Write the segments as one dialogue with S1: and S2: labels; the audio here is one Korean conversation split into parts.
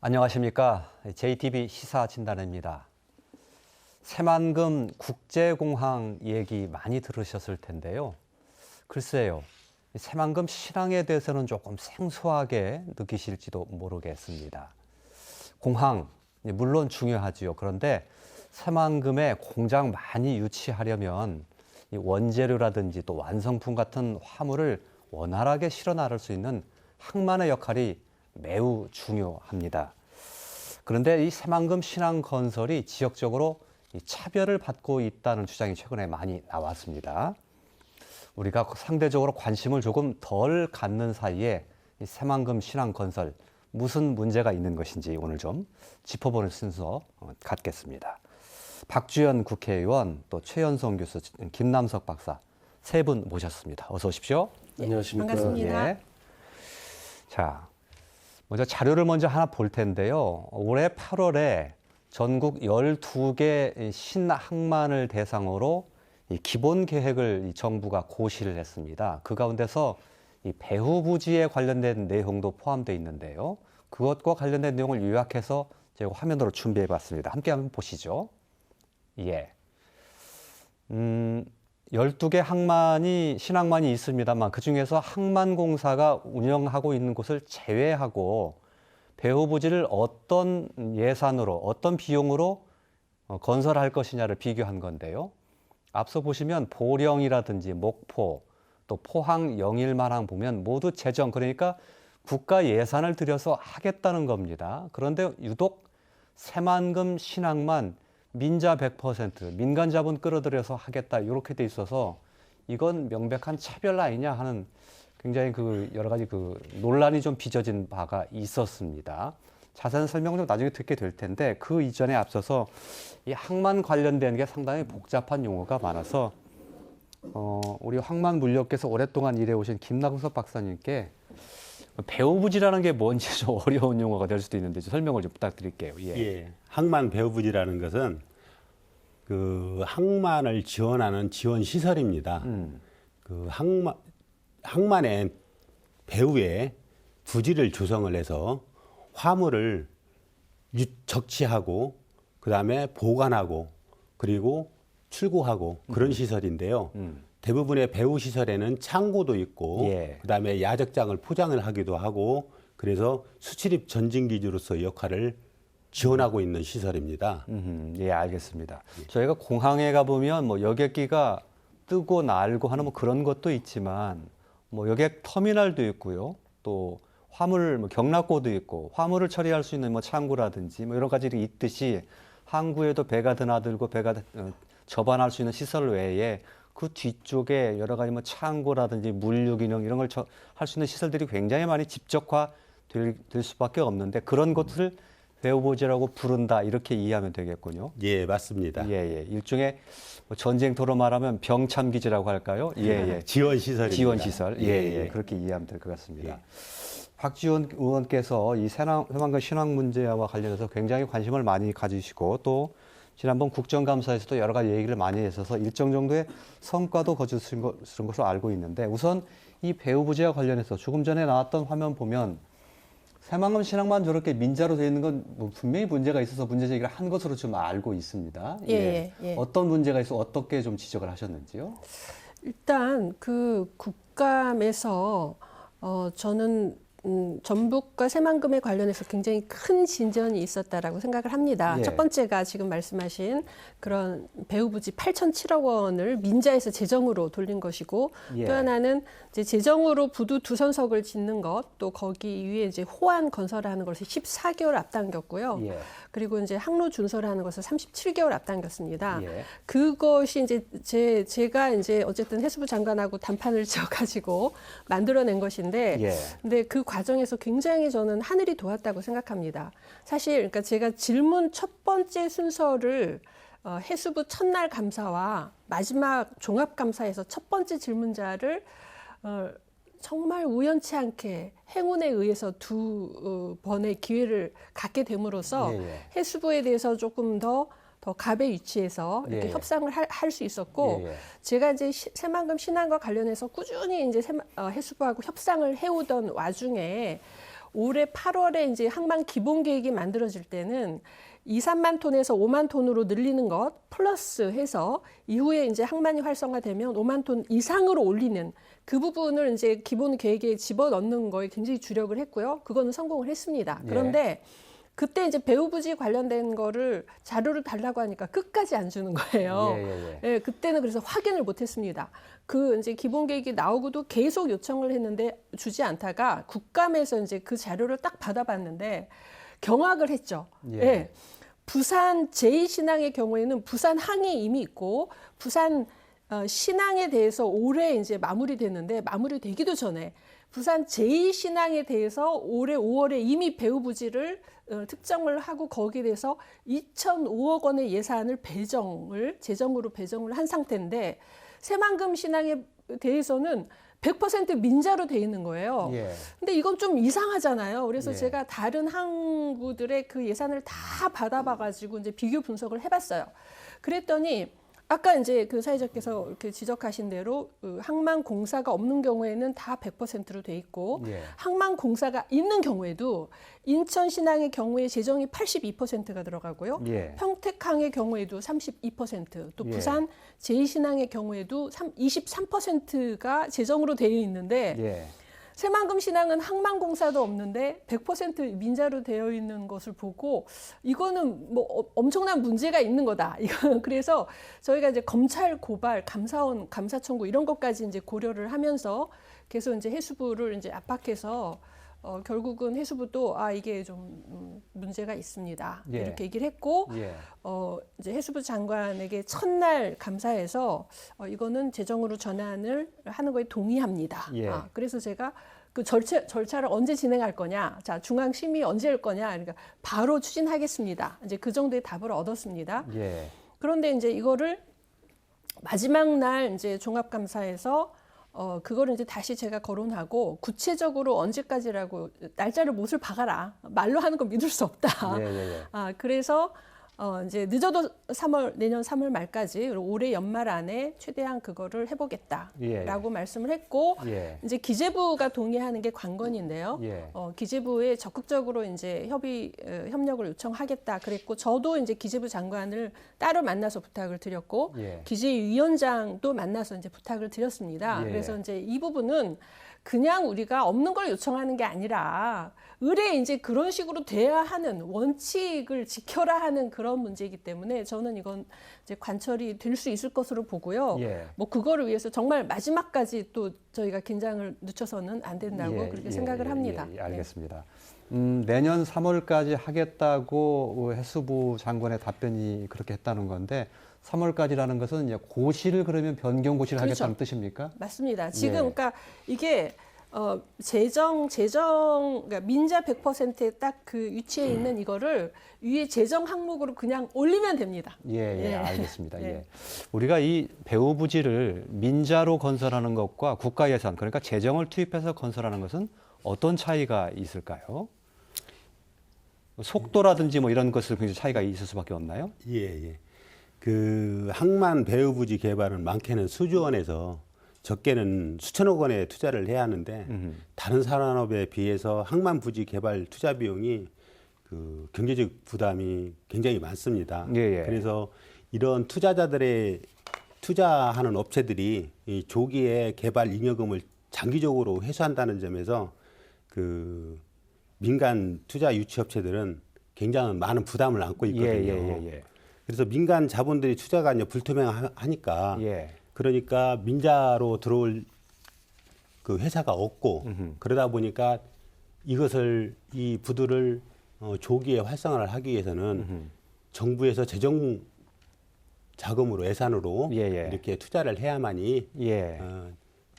S1: 안녕하십니까. JTB 시사진단입니다. 새만금 국제공항 얘기 많이 들으셨을 텐데요. 글쎄요, 새만금 신항에 대해서는 조금 생소하게 느끼실지도 모르겠습니다. 공항, 물론 중요하지요. 그런데 새만금에 공장 많이 유치하려면 이 원재료라든지 또 완성품 같은 화물을 원활하게 실어 나를 수 있는 항만의 역할이 매우 중요합니다. 그런데 이 새만금 신항 건설이 지역적으로 차별을 받고 있다는 주장이 최근에 많이 나왔습니다. 우리가 상대적으로 관심을 조금 덜 갖는 사이에 이 새만금 신항 건설 무슨 문제가 있는 것인지 오늘 좀 짚어보는 순서 갖겠습니다. 박주연 국회의원, 또 최연성 교수, 김남석 박사 세 분 모셨습니다. 어서 오십시오.
S2: 안녕하십니까.
S3: 반갑습니다.
S1: 예. 자, 먼저 자료를 먼저 하나 볼 텐데요. 올해 8월에 전국 12개 신항만을 대상으로 이 기본 계획을 이 정부가 고시를 했습니다. 그 가운데서 이 배후 부지에 관련된 내용도 포함되어 있는데요. 그것과 관련된 내용을 요약해서 제가 화면으로 준비해 봤습니다. 함께 한번 보시죠. 예. 12개 항만이, 신항만이 있습니다만 그중에서 항만공사가 운영하고 있는 곳을 제외하고 배후 부지를 어떤 예산으로, 어떤 비용으로 건설할 것이냐를 비교한 건데요. 앞서 보시면 보령이라든지 목포, 또 포항, 영일만항 보면 모두 재정, 그러니까 국가 예산을 들여서 하겠다는 겁니다. 그런데 유독 새만금 신항만 민자 100%, 민간 자본 끌어들여서 하겠다 이렇게 돼 있어서 이건 명백한 차별 아니냐 하는 굉장히 여러 가지 논란이 좀 빚어진 바가 있었습니다. 자세한 설명은 좀 나중에 듣게 될 텐데 그 이전에 앞서서 이 항만 관련된 게 상당히 복잡한 용어가 많아서 우리 항만 물류업계에서 오랫동안 일해오신 김남석 박사님께 배후 부지라는 게 뭔지 좀 어려운 용어가 될 수도 있는데 설명을 좀 부탁드릴게요.
S2: 예. 항만 배후 부지라는 것은 그 항만을 지원하는 지원 시설입니다. 그 항만의 배후에 부지를 조성을 해서 화물을 적치하고 그다음에 보관하고 그리고 출고하고 그런 시설인데요. 대부분의 배후 시설에는 창고도 있고
S1: 예.
S2: 그다음에 야적장을 포장을 하기도 하고 그래서 수출입 전진기지로서 역할을 지원하고 있는 시설입니다.
S1: 예, 알겠습니다. 저희가 공항에 가보면 뭐 여객기가 뜨고 날고 하는 뭐 그런 것도 있지만 뭐 여객 터미널도 있고요. 또 화물 경납고도 있고 화물을 처리할 수 있는 뭐 창고라든지 뭐 여러 가지들이 있듯이 항구에도 배가 드나들고 배가 접안할 수 있는 시설 외에 그 뒤쪽에 여러 가지 뭐 창고라든지 물류 기능 이런 걸 할 수 있는 시설들이 굉장히 많이 집적화 될 수밖에 없는데 그런 것을 배후 부지라고 부른다 이렇게 이해하면 되겠군요.
S2: 예, 맞습니다.
S1: 예. 일종의 뭐 전쟁터로 말하면 병참 기지라고 할까요? 예.
S2: 지원 시설입니다.
S1: 지원 시설. 예. 그렇게 이해하면 될 것 같습니다. 박지원 의원께서 이 새만금 신항 문제와 관련해서 굉장히 관심을 많이 가지시고 또 지난번 국정감사에서도 여러 가지 얘기를 많이 했어서 일정 정도의 성과도 거두신 것으로 알고 있는데 우선 이 배후 부지와 관련해서 조금 전에 나왔던 화면 보면 새만금 신항만 저렇게 민자로 되어 있는 건 뭐 분명히 문제가 있어서 문제 제기를 한 것으로 좀 알고 있습니다.
S3: 예.
S1: 어떤 문제가 있어 어떻게 좀 지적을 하셨는지요?
S3: 일단 그 국감에서 저는 전북과 새만금에 관련해서 굉장히 큰 진전이 있었다라고 생각을 합니다.
S1: 예.
S3: 첫 번째가 지금 말씀하신 그런 배후 부지 8,007억 원을 민자에서 재정으로 돌린 것이고
S1: 예.
S3: 또 하나는 이제 재정으로 부두 두 선석을 짓는 것, 또 거기 위에 이제 호안 건설하는 것을 14개월 앞당겼고요.
S1: 예.
S3: 그리고 이제 항로 준설하는 것을 37개월 앞당겼습니다.
S1: 예.
S3: 그것이 이제 제가 이제 어쨌든 해수부 장관하고 담판을 지어가지고 만들어낸 것인데,
S1: 예.
S3: 근데 그 과정에서 굉장히 저는 하늘이 도왔다고 생각합니다. 사실 그러니까 제가 질문 첫 번째 순서를 해수부 첫날 감사와 마지막 종합 감사에서 첫 번째 질문자를 정말 우연치 않게 행운에 의해서 두 번의 기회를 갖게 됨으로써 해수부에 대해서 조금 더 갑의 위치에서 이렇게 협상을 할 수 있었고 제가 이제 새만금 신항과 관련해서 꾸준히 이제 해수부하고 협상을 해오던 와중에 올해 8월에 이제 항만 기본 계획이 만들어질 때는 2, 3만 톤에서 5만 톤으로 늘리는 것 플러스 해서 이후에 이제 항만이 활성화되면 5만 톤 이상으로 올리는 그 부분을 이제 기본 계획에 집어넣는 거에 굉장히 주력을 했고요. 그거는 성공을 했습니다. 그런데 그때 이제 배후부지 관련된 거를 자료를 달라고 하니까 끝까지 안 주는 거예요. 예, 그때는 그래서 확인을 못 했습니다. 그 이제 기본 계획이 나오고도 계속 요청을 했는데 주지 않다가 국감에서 이제 그 자료를 딱 받아봤는데 경악을 했죠. 예. 부산 제2신항의 경우에는 부산 항이 이미 있고 부산 신항에 대해서 올해 이제 마무리됐는데 마무리되기도 전에 부산 제2신항에 대해서 올해 5월에 이미 배후부지를 특정을 하고 거기에 대해서 2,005억 원의 예산을 재정으로 배정을 한 상태인데 새만금 신항에 대해서는 100% 민자로 돼 있는 거예요. 근데 이건 좀 이상하잖아요. 그래서 제가 다른 항구들의 그 예산을 다 받아봐가지고 이제 비교 분석을 해봤어요. 그랬더니 아까 이제 그 사회자께서 이렇게 지적하신 대로 그 항만공사가 없는 경우에는 다 100%로 돼 있고 항만공사가 있는 경우에도 인천신항의 경우에 재정이 82%가 들어가고요. 평택항의 경우에도 32%, 또 부산 제2신항의 경우에도 23%가 재정으로 되어 있는데 새만금 신항은 항만공사도 없는데 100% 민자로 되어 있는 것을 보고 이거는 뭐 엄청난 문제가 있는 거다. 이거는 그래서 저희가 이제 검찰 고발, 감사원 감사 청구 이런 것까지 이제 고려를 하면서 계속 이제 해수부를 이제 압박해서 결국은 해수부도 이게 좀 문제가 있습니다. 이렇게 얘기를 했고 이제 해수부 장관에게 첫날 감사해서 이거는 재정으로 전환을 하는 거에 동의합니다. 그래서 제가 그 절차를 언제 진행할 거냐, 자 중앙 심의 언제 할 거냐, 그러니까 바로 추진하겠습니다. 이제 그 정도의 답을 얻었습니다. 그런데 이제 이거를 마지막 날 이제 종합감사에서 그거를 이제 다시 제가 거론하고 구체적으로 언제까지라고 날짜를 못을 박아라. 말로 하는 건 믿을 수 없다. 그래서 이제 늦어도 내년 3월 말까지 올해 연말 안에 최대한 그거를 해보겠다라고 말씀을 했고 이제 기재부가 동의하는 게 관건인데요. 기재부에 적극적으로 이제 협력을 요청하겠다 그랬고 저도 이제 기재부 장관을 따로 만나서 부탁을 드렸고 기재위원장도 만나서 이제 부탁을 드렸습니다. 그래서 이제 이 부분은 그냥 우리가 없는 걸 요청하는 게 아니라 의뢰 이제 그런 식으로 돼야 하는 원칙을 지켜라 하는 그런 문제이기 때문에 저는 이건 이제 관철이 될 수 있을 것으로 보고요. 뭐 그거를 위해서 정말 마지막까지 또 저희가 긴장을 늦춰서는 안 된다고 그렇게 생각을 합니다.
S1: 알겠습니다. 내년 3월까지 하겠다고 해수부 장관의 답변이 그렇게 했다는 건데 3월까지라는 것은 이제 고시를 그러면 변경 고시를 하겠다는 뜻입니까?
S3: 맞습니다. 지금 그러니까 이게 그러니까 민자 100%에 딱 그 위치에 있는 이거를 위에 재정 항목으로 그냥 올리면 됩니다.
S1: 알겠습니다. 우리가 이 배후부지를 민자로 건설하는 것과 국가 예산, 그러니까 재정을 투입해서 건설하는 것은 어떤 차이가 있을까요? 속도라든지 뭐 이런 것을 굉장히 차이가 있을 수밖에 없나요?
S2: 그 항만 배후부지 개발은 많게는 수조 원에서 적게는 수천억 원의 투자를 해야 하는데 다른 산업에 비해서 항만 부지 개발 투자 비용이 그 경제적 부담이 굉장히 많습니다. 그래서 이런 투자하는 업체들이 이 조기에 개발 잉여금을 장기적으로 회수한다는 점에서 그 민간 투자 유치 업체들은 굉장히 많은 부담을 안고 있거든요. 그래서 민간 자본들이 투자가 이제 불투명하니까 그러니까 민자로 들어올 그 회사가 없고 그러다 보니까 이 부두를 조기에 활성화를 하기 위해서는 정부에서 재정 자금으로 예산으로 이렇게 투자를 해야만이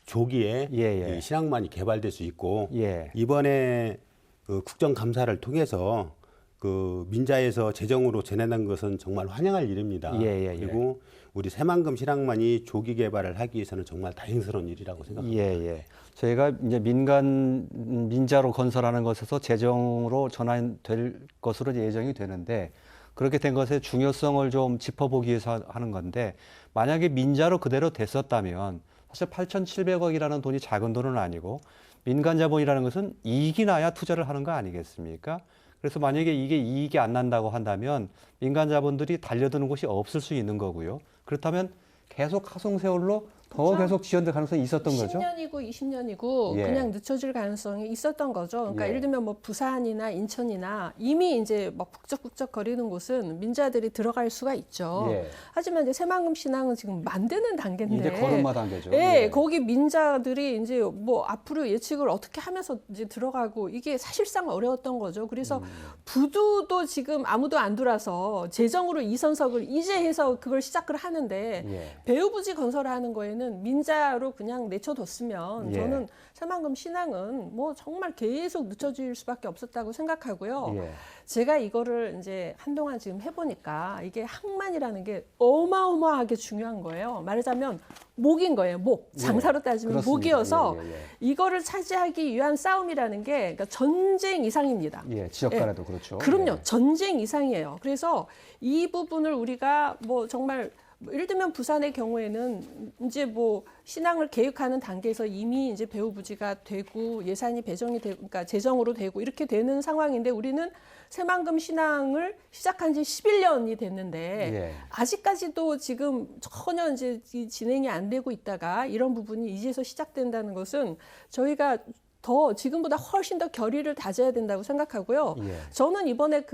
S2: 조기에 이 신항만이 개발될 수 있고 이번에 그 국정감사를 통해서 그 민자에서 재정으로 전해낸 것은 정말 환영할 일입니다. 그리고 우리 새만금 신항만이 조기 개발을 하기 위해서는 정말 다행스러운 일이라고 생각합니다.
S1: 저희가 이제 민자로 건설하는 것에서 재정으로 전환될 것으로 예정이 되는데 그렇게 된 것의 중요성을 좀 짚어보기 위해서 하는 건데 만약에 민자로 그대로 됐었다면 사실 8,700억이라는 돈이 작은 돈은 아니고 민간 자본이라는 것은 이익이 나야 투자를 하는 거 아니겠습니까? 그래서 만약에 이게 이익이 안 난다고 한다면 민간 자본들이 달려드는 곳이 없을 수 있는 거고요. 그렇다면 계속 하송세월로 더
S3: 그렇죠.
S1: 계속 지연될 가능성이 있었던 거죠.
S3: 10년이고 20년이고
S1: 예.
S3: 그냥 늦춰질 가능성이 있었던 거죠. 그러니까
S1: 예.
S3: 예를 들면 뭐 부산이나 인천이나 이미 이제 막 북적북적 거리는 곳은 민자들이 들어갈 수가 있죠.
S1: 예.
S3: 하지만 이제 새만금 신항은 지금 만드는 단계인데
S1: 이제 걸음마 단계죠.
S3: 예,
S1: 예.
S3: 거기 민자들이 이제 뭐 앞으로 예측을 어떻게 하면서 이제 들어가고 이게 사실상 어려웠던 거죠. 그래서 부두도 지금 아무도 안 들어와서 재정으로 이선석을 이제 해서 그걸 시작을 하는데
S1: 예.
S3: 배후부지 건설하는 거에는 민자로 그냥 내쳐뒀으면
S1: 예.
S3: 저는 새만금 신항은 뭐 정말 계속 늦춰질 수밖에 없었다고 생각하고요.
S1: 예.
S3: 제가 이거를 이제 한동안 지금 해보니까 이게 항만이라는 게 어마어마하게 중요한 거예요. 말하자면 목인 거예요. 목. 장사로 따지면
S1: 그렇습니다.
S3: 목이어서
S1: 예, 예, 예.
S3: 이거를 차지하기 위한 싸움이라는 게 그러니까 전쟁 이상입니다.
S1: 예, 지역 간에도 그렇죠.
S3: 그럼요.
S1: 예.
S3: 전쟁 이상이에요. 그래서 이 부분을 우리가 뭐 정말 예를 들면 부산의 경우에는 이제 뭐 신항을 계획하는 단계에서 이미 이제 배후부지가 되고 예산이 배정이 되고 그러니까 재정으로 되고 이렇게 되는 상황인데 우리는 새만금 신항을 시작한 지 11년이 됐는데
S1: 예.
S3: 아직까지도 지금 전혀 이제 진행이 안 되고 있다가 이런 부분이 이제서 시작된다는 것은 저희가 더 지금보다 훨씬 더 결의를 다져야 된다고 생각하고요.
S1: 예.
S3: 저는 이번에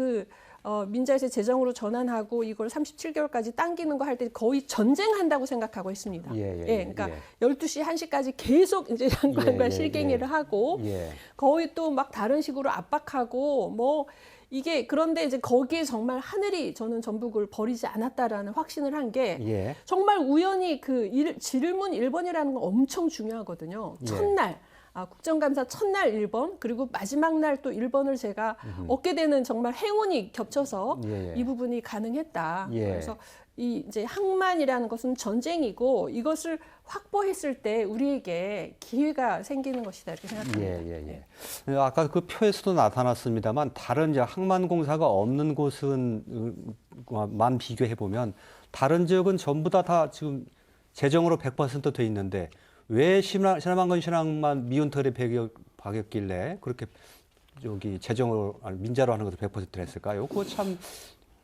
S3: 민자에서 재정으로 전환하고 이걸 37개월까지 당기는 거 할 때 거의 전쟁한다고 생각하고 있습니다. 그러니까 12시, 1시까지 계속 이제 장관과 실갱이를 하고
S1: 예.
S3: 거의 또 막 다른 식으로 압박하고 뭐 이게 그런데 이제 거기에 정말 하늘이 저는 전북을 버리지 않았다라는 확신을 한 게
S1: 예.
S3: 정말 우연히 질문 1번이라는 건 엄청 중요하거든요.
S1: 예.
S3: 첫날. 국정감사 첫날 1번 그리고 마지막 날 또 1번을 제가 얻게 되는 정말 행운이 겹쳐서
S1: 예.
S3: 이 부분이 가능했다.
S1: 예.
S3: 그래서 이 이제 항만이라는 것은 전쟁이고 이것을 확보했을 때 우리에게 기회가 생기는 것이다 이렇게 생각합니다.
S1: 아까 그 표에서도 나타났습니다만 다른 이제 항만공사가 없는 곳은만 비교해 보면 다른 지역은 전부 다 지금 재정으로 100%돼 있는데 왜 새만금 신항만 미운털에 박였길래 그렇게 저기 재정으로 민자로 하는 것도 100%를 했을까요? 그거 참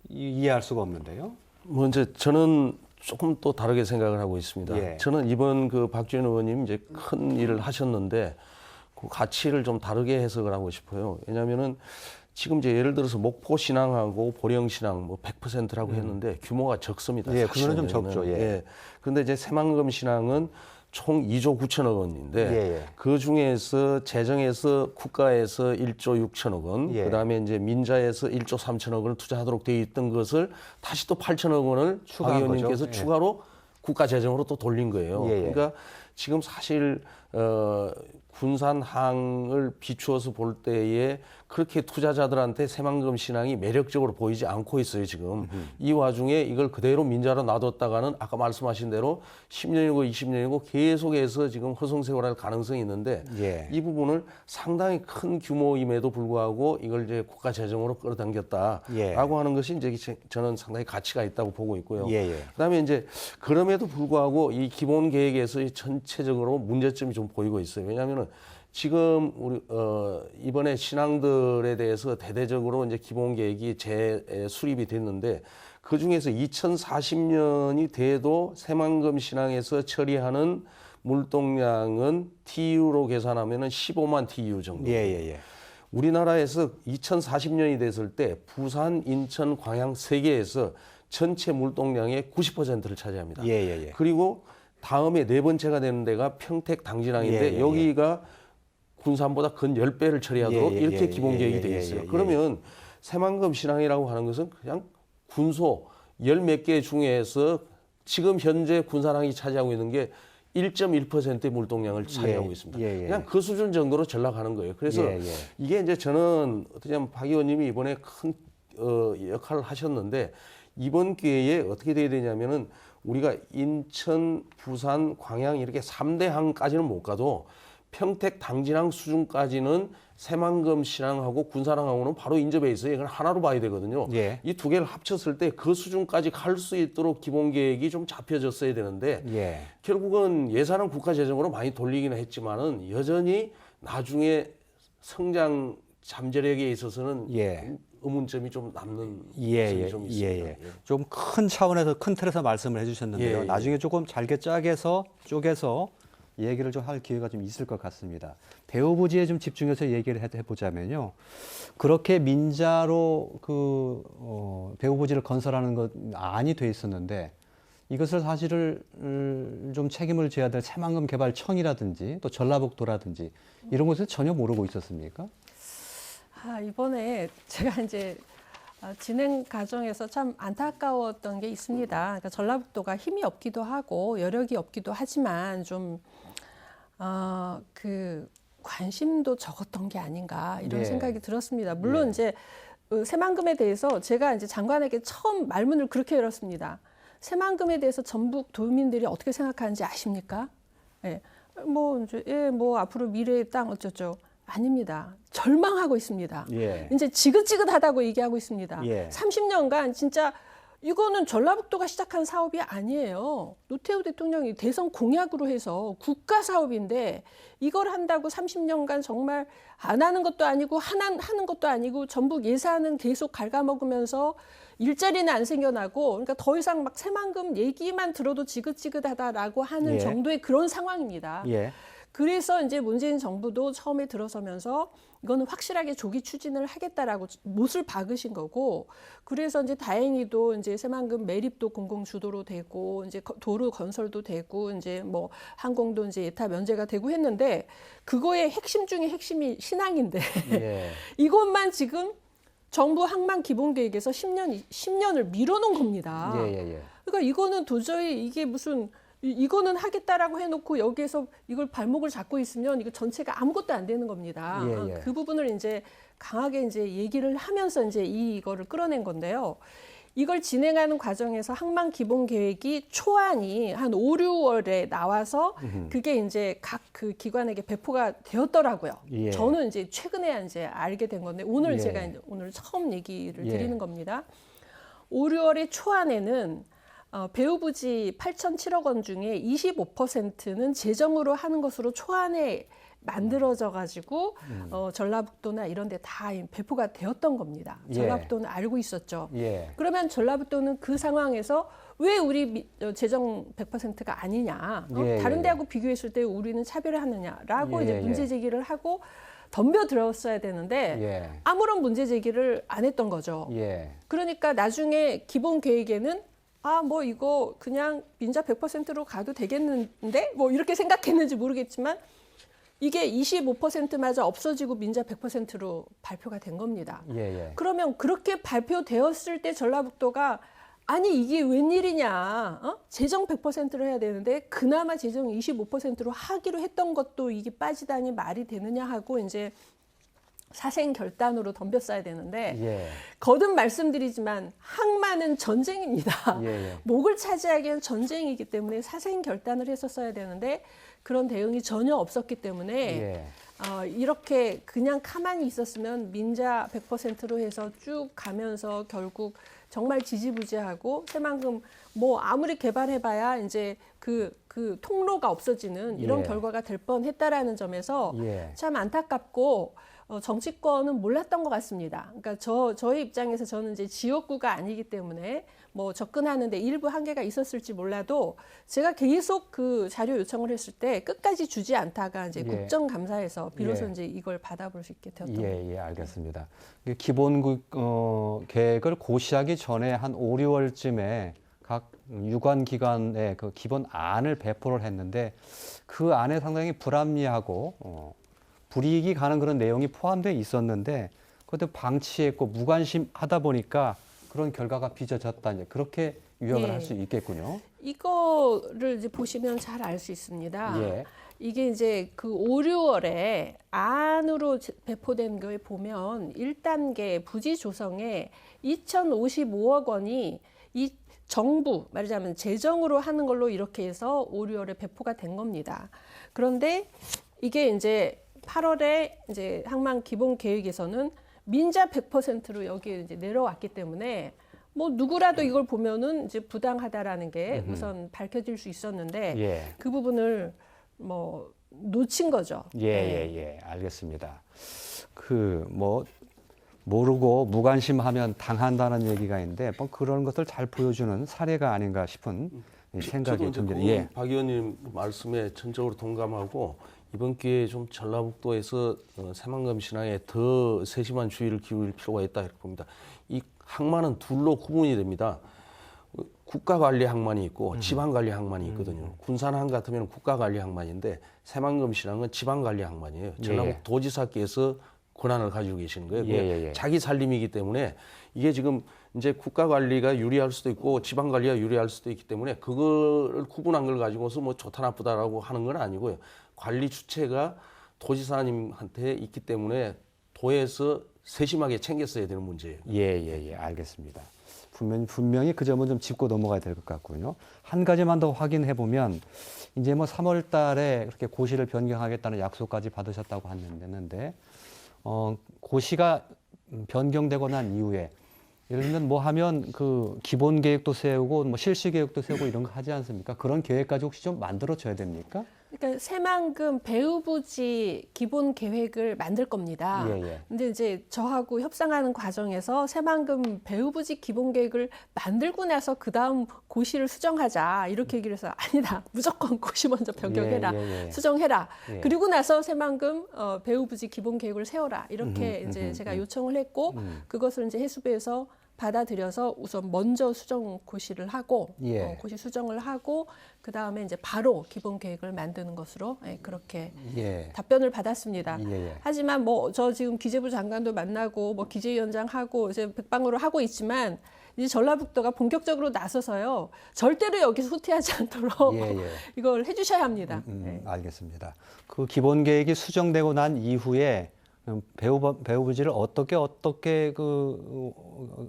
S1: 이해할 수가 없는데요.
S4: 뭐 이제 저는 조금 또 다르게 생각을 하고 있습니다.
S1: 예.
S4: 저는 이번 그 박주현 의원님 이제 큰 일을 하셨는데 그 가치를 좀 다르게 해석을 하고 싶어요. 왜냐하면은 지금 이제 예를 들어서 목포 신항하고 보령 신항 뭐 100%라고 했는데 규모가 적습니다.
S1: 예, 규모는 좀 적죠. 예.
S4: 그런데 이제 새만금 신항은 총 2조 9천억 원인데
S1: 예.
S4: 그 중에서 재정에서 국가에서 1조 6천억 원,
S1: 예.
S4: 그다음에 이제 민자에서 1조 3천억 원을 투자하도록 돼 있던 것을 다시 또 8천억 원을 박
S1: 추가한
S4: 의원님께서
S1: 거죠. 예.
S4: 추가로 국가 재정으로 또 돌린 거예요.
S1: 예.
S4: 그러니까 지금 사실 군산항을 비추어서 볼 때에 그렇게 투자자들한테 새만금 신항이 매력적으로 보이지 않고 있어요, 지금. 이 와중에 이걸 그대로 민자로 놔뒀다가는 아까 말씀하신 대로 10년이고 20년이고 계속해서 지금 허송세월할 가능성이 있는데
S1: 예.
S4: 이 부분을 상당히 큰 규모임에도 불구하고 이걸 이제 국가 재정으로 끌어당겼다라고 하는 것이 이제 저는 상당히 가치가 있다고 보고 있고요. 그다음에 이제 그럼에도 불구하고 이 기본 계획에서 전체적으로 문제점이 좀 보이고 있어요. 왜냐하면은 지금 우리 이번에 신항들에 대해서 대대적으로 이제 기본 계획이 재수립이 됐는데 그 중에서 2040년이 돼도 새만금 신항에서 처리하는 물동량은 TU로 계산하면은 15만 TU 정도. 우리나라에서 2040년이 됐을 때 부산, 인천, 광양 세 개에서 전체 물동량의 90%를 차지합니다. 그리고 다음에 네 번째가 되는 데가 평택 당진항인데 여기가 군산보다 근 10배를 처리하도록 이렇게 기본 계획이 되어 있어요. 그러면 새만금 신항이라고 하는 것은 그냥 군소 10몇 개 중에서 지금 현재 군산항이 차지하고 있는 게 1.1%의 물동량을 차지하고 있습니다. 그냥 그 수준 정도로 전락하는 거예요. 그래서 이게 이제 저는 어떻게 보면 박 의원님이 이번에 큰 역할을 하셨는데 이번 기회에 어떻게 돼야 되냐면은 우리가 인천, 부산, 광양 이렇게 3대 항까지는 못 가도 평택, 당진항 수준까지는 새만금 신항하고 군산항하고는 바로 인접해 있어요. 이건 하나로 봐야 되거든요. 이 두 개를 합쳤을 때 그 수준까지 갈 수 있도록 기본 계획이 좀 잡혀졌어야 되는데 결국은 예산은 국가 재정으로 많이 돌리기는 했지만은 여전히 나중에 성장 잠재력에 있어서는
S1: 예.
S4: 의문점이 좀 남는
S1: 예,
S4: 점이
S1: 예,
S4: 좀
S1: 예,
S4: 있습니다.
S1: 예. 좀 큰 차원에서 큰 틀에서 말씀을 해주셨는데요.
S4: 예, 예.
S1: 나중에 조금 잘게 쪼개서 얘기를 좀 할 기회가 좀 있을 것 같습니다. 배후부지에 좀 집중해서 얘기를 해보자면요. 그렇게 민자로 배후부지를 건설하는 것 안이 돼 있었는데 이것을 사실을 좀 책임을 져야 될 새만금 개발청이라든지 또 전라북도라든지 이런 곳에서 전혀 모르고 있었습니까?
S3: 이번에 제가 이제 진행 과정에서 참 안타까웠던 게 있습니다. 그러니까 전라북도가 힘이 없기도 하고 여력이 없기도 하지만 좀 그 관심도 적었던 게 아닌가 이런
S1: 예.
S3: 생각이 들었습니다. 물론
S1: 예.
S3: 이제 새만금에 대해서 제가 이제 장관에게 처음 말문을 그렇게 열었습니다. 새만금에 대해서 전북 도민들이 어떻게 생각하는지 아십니까? 예. 뭐 앞으로 미래의 땅 어쩌죠? 아닙니다. 절망하고 있습니다.
S1: 예.
S3: 이제 지긋지긋하다고 얘기하고 있습니다.
S1: 예.
S3: 30년간 진짜 이거는 전라북도가 시작한 사업이 아니에요. 노태우 대통령이 대선 공약으로 해서 국가 사업인데 이걸 한다고 30년간 정말 안 하는 것도 아니고 하는 것도 아니고 전북 예산은 계속 갉아먹으면서 일자리는 안 생겨나고 그러니까 더 이상 막 새만금 얘기만 들어도 지긋지긋하다라고 하는
S1: 예.
S3: 정도의 그런 상황입니다.
S1: 예.
S3: 그래서 이제 문재인 정부도 처음에 들어서면서 이거는 확실하게 조기 추진을 하겠다라고 못을 박으신 거고, 그래서 이제 다행히도 이제 새만금 매립도 공공 주도로 되고, 이제 도로 건설도 되고, 이제 뭐 항공도 이제 예타 면제가 되고 했는데, 그거의 핵심 중에 핵심이 신항인데,
S1: 예.
S3: 이것만 지금 정부 항만 기본계획에서 10년을 밀어놓은 겁니다.
S1: 예.
S3: 그러니까 이거는 도저히 이게 무슨 이거는 하겠다라고 해놓고 여기에서 이걸 발목을 잡고 있으면 이거 전체가 아무것도 안 되는 겁니다.
S1: 예.
S3: 그 부분을 이제 강하게 이제 얘기를 하면서 이제 이거를 끌어낸 건데요. 이걸 진행하는 과정에서 항만 기본 계획이 초안이 한 5, 6월에 나와서 그게 이제 각 그 기관에게 배포가 되었더라고요.
S1: 예.
S3: 저는 이제 최근에 이제 알게 된 건데 오늘
S1: 예.
S3: 제가 이제 오늘 처음 얘기를
S1: 예.
S3: 드리는 겁니다. 5, 6월의 초안에는 배후부지 8,007억 원 중에 25%는 재정으로 하는 것으로 초안에 만들어져 가지고 전라북도나 이런 데 다 배포가 되었던 겁니다.
S1: 예.
S3: 전라북도는 알고 있었죠.
S1: 예.
S3: 그러면 전라북도는 그 상황에서 왜 우리 재정 100%가 아니냐.
S1: 예,
S3: 다른
S1: 예,
S3: 데하고 비교했을 때 우리는 차별을 하느냐라고
S1: 예,
S3: 이제 문제 제기를 하고 덤벼들었어야 되는데
S1: 예.
S3: 아무런 문제 제기를 안 했던 거죠.
S1: 예.
S3: 그러니까 나중에 기본 계획에는 뭐 이거 그냥 민자 100%로 가도 되겠는데? 뭐 이렇게 생각했는지 모르겠지만 이게 25%마저 없어지고 민자 100%로 발표가 된 겁니다.
S1: 예.
S3: 그러면 그렇게 발표되었을 때 전라북도가 아니 이게 웬일이냐. 재정 100%로 해야 되는데 그나마 재정 25%로 하기로 했던 것도 이게 빠지다니 말이 되느냐 하고 이제 사생결단으로 덤볐어야 되는데
S1: 예.
S3: 거듭 말씀드리지만 항만은 전쟁입니다.
S1: 예.
S3: 목을 차지하기엔 전쟁이기 때문에 사생결단을 했었어야 되는데 그런 대응이 전혀 없었기 때문에
S1: 예.
S3: 이렇게 그냥 가만히 있었으면 민자 100%로 해서 쭉 가면서 결국 정말 지지부진하고 새만금 뭐 아무리 개발해봐야 이제 그 통로가 없어지는 이런
S1: 예.
S3: 결과가 될 뻔했다라는 점에서
S1: 예.
S3: 참 안타깝고 정치권은 몰랐던 것 같습니다. 그러니까 저의 입장에서 저는 이제 지역구가 아니기 때문에 뭐 접근하는데 일부 한계가 있었을지 몰라도 제가 계속 그 자료 요청을 했을 때 끝까지 주지 않다가 이제
S1: 예.
S3: 국정감사에서 비로소
S1: 예.
S3: 이제 이걸 받아볼 수 있게 되었던 겁니다.
S1: 예, 알겠습니다. 기본 계획을 고시하기 전에 한 5, 6월쯤에 각 유관 기관에 그 기본 안을 배포를 했는데 그 안에 상당히 불합리하고 불이익이 가는 그런 내용이 포함되어 있었는데 그것도 방치했고 무관심하다 보니까 그런 결과가 빚어졌다. 이제 그렇게 요약을
S3: 예.
S1: 할 수 있겠군요.
S3: 이거를 이제 보시면 잘 알 수 있습니다.
S1: 예.
S3: 이게 이제 그 5, 6월에 안으로 배포된 거에 보면 1단계 부지 조성에 2,055억 원이 이 정부 말하자면 재정으로 하는 걸로 이렇게 해서 5, 6월에 배포가 된 겁니다. 그런데 이게 이제 8월에 이제 항만 기본 계획에서는 민자 100%로 여기에 이제 내려왔기 때문에 뭐 누구라도 이걸 보면은 이제 부당하다라는 게 우선 밝혀질 수 있었는데
S1: 예.
S3: 그 부분을 뭐 놓친 거죠.
S1: 예, 알겠습니다. 모르고 무관심하면 당한다는 얘기가 있는데 뭐 그런 것을 잘 보여주는 사례가 아닌가 싶은 생각이 듭니다. 예.
S4: 박 의원님 말씀에 전적으로 동감하고 이번 기회에 좀 전라북도에서 새만금 신앙에 더 세심한 주의를 기울일 필요가 있다 이렇게 봅니다. 이 항만은 둘로 구분이 됩니다. 국가관리 항만이 있고 지방관리 항만이 있거든요. 군산항 같으면 국가관리 항만인데 새만금 신앙은 지방관리 항만이에요. 전라북 도지사께서 권한을 가지고 계시는 거예요. 자기 살림이기 때문에 이게 지금 이제 국가 관리가 유리할 수도 있고 지방 관리가 유리할 수도 있기 때문에 그거를 구분한 걸 가지고서 뭐 좋다 나쁘다라고 하는 건 아니고요. 관리 주체가 도지사님한테 있기 때문에 도에서 세심하게 챙겼어야 되는 문제예요.
S1: 예, 알겠습니다. 분명히 그 점은 좀 짚고 넘어가야 될 것 같고요. 한 가지만 더 확인해 보면 이제 뭐 3월 달에 그렇게 고시를 변경하겠다는 약속까지 받으셨다고 했는데 고시가 변경되고 난 이후에 예를 들면 뭐 하면 그 기본 계획도 세우고 뭐 실시 계획도 세우고 이런 거 하지 않습니까? 그런 계획까지 혹시 좀 만들어 줘야 됩니까?
S3: 그러니까 새만금 배후부지 기본 계획을 만들 겁니다. 근데 이제 저하고 협상하는 과정에서 새만금 배후부지 기본 계획을 만들고 나서 그다음 고시를 수정하자 이렇게 얘기를 해서 아니다. 무조건 고시 먼저 변경해라. 수정해라. 그리고 나서 새만금 배후부지 기본 계획을 세워라. 이렇게 이제 제가 요청을 했고 그것을 이제 해수부에서 받아들여서 우선 먼저 수정 고시를 하고 고시 수정을 하고 그 다음에 이제 바로 기본 계획을 만드는 것으로 그렇게 답변을 받았습니다. 하지만 뭐 저 지금 기재부 장관도 만나고 뭐 기재위원장하고 이제 백방으로 하고 있지만 이제 전라북도가 본격적으로 나서서요 절대로 여기서 후퇴하지 않도록 이걸 해주셔야 합니다.
S1: 알겠습니다. 그 기본 계획이 수정되고 난 이후에 배후부지를 어떻게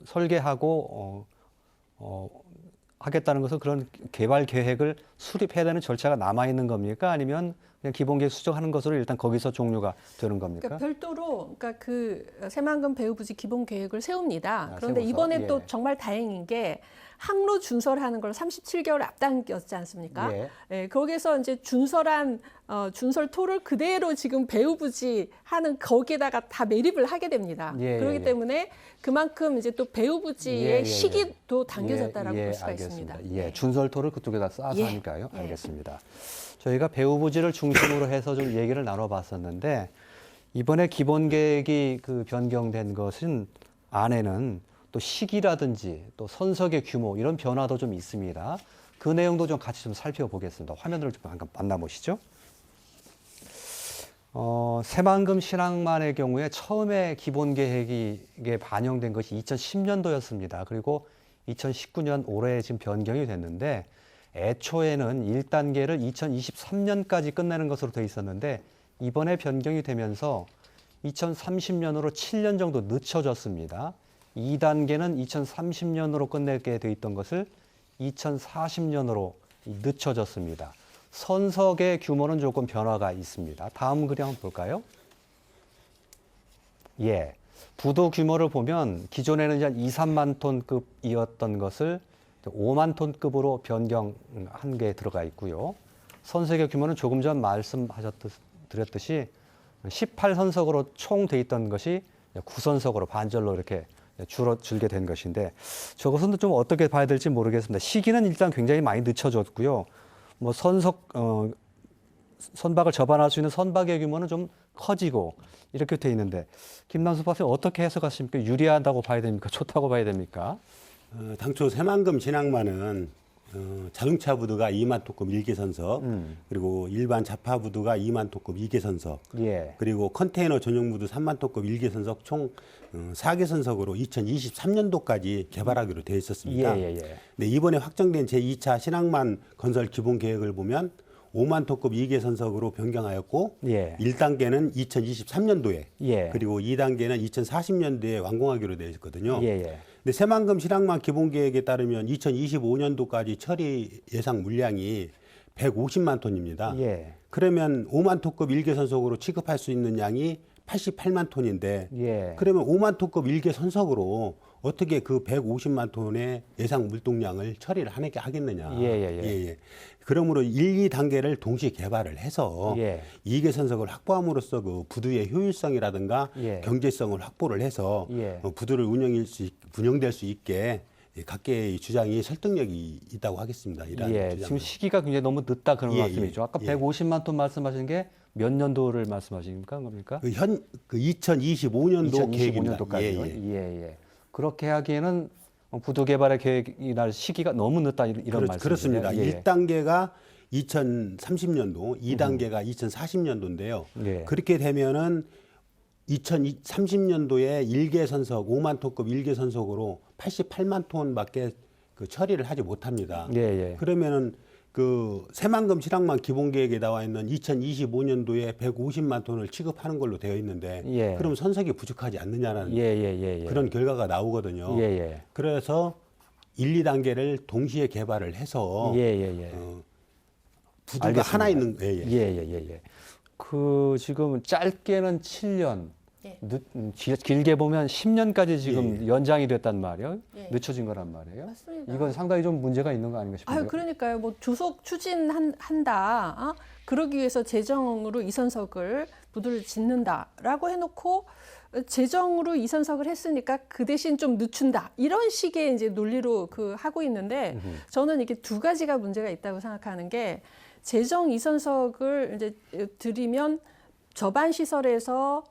S1: 설계하고 하겠다는 것은 그런 개발 계획을 수립해야 되는 절차가 남아 있는 겁니까? 아니면 그냥 기본 계획 수정하는 것으로 일단 거기서 종료가 되는 겁니까?
S3: 그러니까 별도로 그 새만금 배후부지 기본 계획을 세웁니다. 그런데 이번에 또 정말 다행인 게 항로 준설하는 걸 37개월 앞당겼지 않습니까? 거기서 이제 준설한 준설토를 그대로 지금 배후부지 하는 거기에다가 다 매립을 하게 됩니다. 그렇기 때문에 그만큼 이제 또 배후부지의 시기도 당겨졌다라고 볼 수가 있습니다.
S1: 준설토를 그쪽에다 쌓아서 하니까요. 알겠습니다. 저희가 배후부지를 중심으로 해서 좀 얘기를 나눠봤었는데 이번에 기본 계획이 그 변경된 것은 안에는 또 시기라든지 또 선석의 규모 이런 변화도 좀 있습니다. 그 내용도 좀 같이 좀 살펴보겠습니다. 화면을 좀 잠깐 만나보시죠. 새만금 신앙만의 경우에 처음에 기본 계획에 반영된 것이 2010년도였습니다. 그리고 2019년 올해 지금 변경이 됐는데 애초에는 1단계를 2023년까지 끝내는 것으로 되어 있었는데 이번에 변경이 되면서 2030년으로 7년 정도 늦춰졌습니다. 2단계는 2030년으로 끝내게 돼 있던 것을 2040년으로 늦춰졌습니다. 선석의 규모는 조금 변화가 있습니다. 다음 그림 한번 볼까요? 부도 규모를 보면 기존에는 한 2, 3만 톤급이었던 것을 5만 톤급으로 변경한 게 들어가 있고요. 선석의 규모는 조금 전 말씀드렸듯이 18선석으로 총 돼 있던 것이 9선석으로 반절로 이렇게 줄게 된 것인데 저것은 좀 어떻게 봐야 될지 모르겠습니다. 시기는 일단 굉장히 많이 늦춰졌고요. 뭐 선박을 접안할 수 있는 선박의 규모는 좀 커지고 이렇게 돼 있는데 김남수 박사님 어떻게 해석하십니까? 유리하다고 봐야 됩니까? 좋다고 봐야 됩니까?
S2: 당초 새만금 신항만은 자동차 부두가 2만 톤급 1개 선석, 그리고 일반 자파 부두가 2만 톤급 2개 선석, 그리고 컨테이너 전용 부두 3만 톤급 1개 선석 총 4개 선석으로 2023년도까지 개발하기로 되어 있었습니다. 근데 이번에 확정된 제2차 신항만 건설 기본 계획을 보면 5만 톤급 2개 선석으로 변경하였고 1단계는 2023년도에 그리고 2단계는 2040년도에 완공하기로 되어 있거든요. 근데 새만금 신항만 기본 계획에 따르면 2025년도까지 처리 예상 물량이 150만 톤입니다. 그러면 5만 톤급 1개 선석으로 취급할 수 있는 양이 88만 톤인데
S1: 예.
S2: 그러면 5만 톤급 일개 선석으로 어떻게 그 150만 톤의 예상 물동량을 처리를 하겠느냐.
S1: 예.
S2: 그러므로 1, 2단계를 동시에 개발을 해서
S1: 예.
S2: 2개 선석을 확보함으로써 그 부두의 효율성이라든가
S1: 예.
S2: 경제성을 확보를 해서
S1: 예.
S2: 부두를 운영될 수 있게 각계의 주장이 설득력이 있다고 하겠습니다. 이러한 주장은.
S1: 지금 시기가 굉장히 너무 늦다 그런
S2: 예,
S1: 말씀이죠. 아까
S2: 예.
S1: 150만 톤 말씀하시는 게 몇 년도를 말씀하십니까? 그러니까?
S2: 그 2025년도 계획입니다.
S1: 2025년도까지요. 예. 그렇게 하기에는 부두 개발의 계획이 날 시기가 너무 늦다 이런 말씀이죠.
S2: 그렇습니다.
S1: 예.
S2: 1단계가 2030년도, 2단계가 2040년도인데요.
S1: 예.
S2: 그렇게 되면은 2030년도에 1개 선석, 5만 톤급 1개 선석으로 88만 톤밖에 그 처리를 하지 못합니다.
S1: 예.
S2: 그러면은 그 새만금 실황만 기본 계획에 나와 있는 2025년도에 150만 톤을 취급하는 걸로 되어 있는데
S1: 예.
S2: 그럼 선석이 부족하지 않느냐라는
S1: 예.
S2: 그런 결과가 나오거든요.
S1: 예.
S2: 그래서 1, 2단계를 동시에 개발을 해서
S1: 예.
S2: 부두가
S1: 알겠습니다.
S2: 하나 있는
S1: 예. 그 지금 짧게는 7년,
S3: 예.
S1: 길게 보면 10년까지 지금 연장이 됐단 말이에요.
S3: 예.
S1: 늦춰진 거란 말이에요.
S3: 맞습니다.
S1: 이건 상당히 좀 문제가 있는 거 아닌가 싶은데요.
S3: 그러니까요. 뭐 조속 추진한다. 그러기 위해서 재정으로 이선석을 부두를 짓는다라고 해놓고 재정으로 이선석을 했으니까 그 대신 좀 늦춘다. 이런 식의 이제 논리로 하고 있는데 저는 이게 두 가지가 문제가 있다고 생각하는 게 재정 이선석을 이제 들이면 저반 시설에서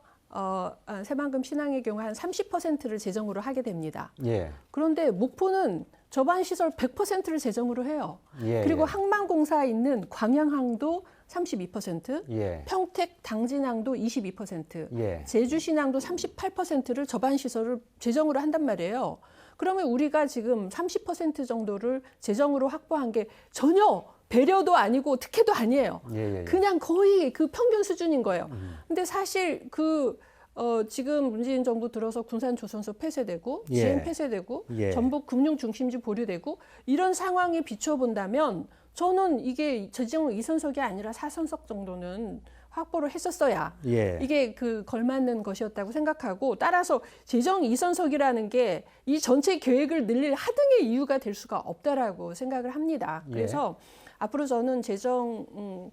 S3: 새만금 신항의 경우 한 30%를 재정으로 하게 됩니다.
S1: 예.
S3: 그런데 목포는 저반 시설 100%를 재정으로 해요. 그리고 항만공사에 있는 광양항도 32%,
S1: 예.
S3: 평택 당진항도 22%,
S1: 예.
S3: 제주신항도 38%를 저반 시설을 재정으로 한단 말이에요. 그러면 우리가 지금 30% 정도를 재정으로 확보한 게 전혀 배려도 아니고 특혜도 아니에요.
S1: 예.
S3: 그냥 거의 그 평균 수준인 거예요. 근데 사실 지금 문재인 정부 들어서 군산 조선소 폐쇄되고
S1: 예.
S3: GM 폐쇄되고
S1: 예.
S3: 전북 금융 중심지 보류되고 이런 상황에 비춰본다면 저는 이게 재정 2선석이 아니라 4선석 정도는 확보를 했었어야
S1: 예.
S3: 이게 걸맞는 것이었다고 생각하고 따라서 재정 2선석이라는 게 이 전체 계획을 늘릴 하등의 이유가 될 수가 없다라고 생각을 합니다. 그래서 앞으로 저는 재정으로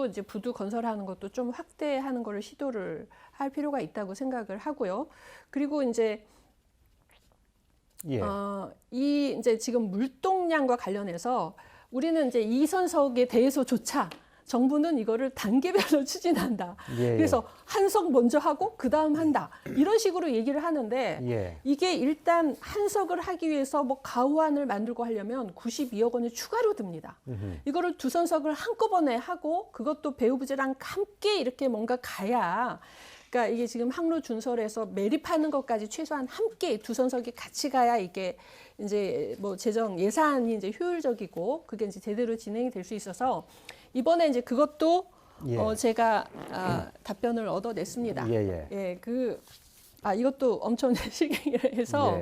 S3: 이제 부두 건설하는 것도 좀 확대하는 거를 시도를 할 필요가 있다고 생각을 하고요. 그리고 이제 이제 지금 물동량과 관련해서 우리는 이제 이선석에 대해서조차 정부는 이거를 단계별로 추진한다. 그래서 한석 먼저 하고 그 다음 한다. 이런 식으로 얘기를 하는데 이게 일단 한석을 하기 위해서 뭐 가우안을 만들고 하려면 92억 원이 추가로 듭니다. 이거를 두 선석을 한꺼번에 하고 그것도 배후 부재랑 함께 이렇게 뭔가 가야 그러니까 이게 지금 항로 준설에서 매립하는 것까지 최소한 함께 두 선석이 같이 가야 이게 이제 뭐 재정 예산이 이제 효율적이고 그게 이제 제대로 진행이 될 수 있어서 이번에 이제 그것도 제가 답변을 얻어냈습니다. 이것도 엄청 실갱이를 해서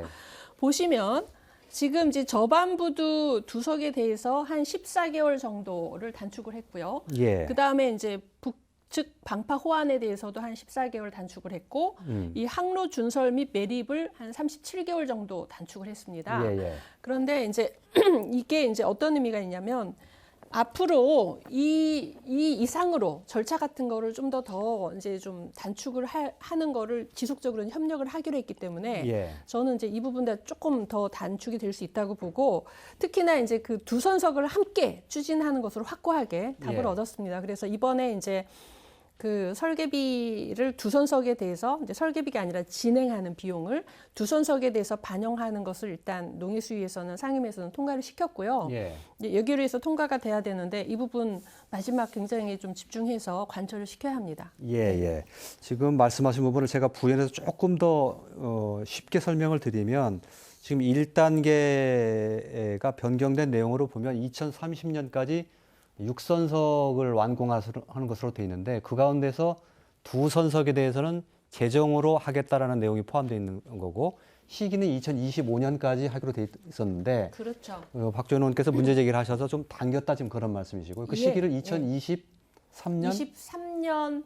S3: 보시면 지금 이제 저반부두 두석에 대해서 한 14개월 정도를 단축을 했고요. 그 다음에 이제 북측 방파 호안에 대해서도 한 14개월 단축을 했고 이 항로 준설 및 매립을 한 37개월 정도 단축을 했습니다. 그런데 이제 이게 이제 어떤 의미가 있냐면 앞으로 이 이상으로 절차 같은 거를 좀 더 이제 좀 단축을 하는 거를 지속적으로 협력을 하기로 했기 때문에 저는 이제 이 부분도 조금 더 단축이 될 수 있다고 보고 특히나 이제 그 두 선석을 함께 추진하는 것으로 확고하게 답을 얻었습니다. 그래서 이번에 이제 그 설계비를 두 선석에 대해서 이제 설계비가 아니라 진행하는 비용을 두 선석에 대해서 반영하는 것을 일단 농해수위에서는 상임위에서는 통과를 시켰고요. 여기로 해서 통과가 돼야 되는데 이 부분 마지막 굉장히 좀 집중해서 관철을 시켜야 합니다.
S1: 지금 말씀하신 부분을 제가 부연해서 조금 더 쉽게 설명을 드리면 지금 1단계가 변경된 내용으로 보면 2030년까지 6선석을 완공하는 것으로 되어 있는데 그 가운데서 두 선석에 대해서는 재정으로 하겠다라는 내용이 포함되어 있는 거고 시기는 2025년까지 하기로 되어 있었는데
S3: 그렇죠.
S1: 박주현 의원께서 문제 제기를 하셔서 좀 당겼다 지금 그런 말씀이시고요. 그 시기를 2023년?
S3: 23년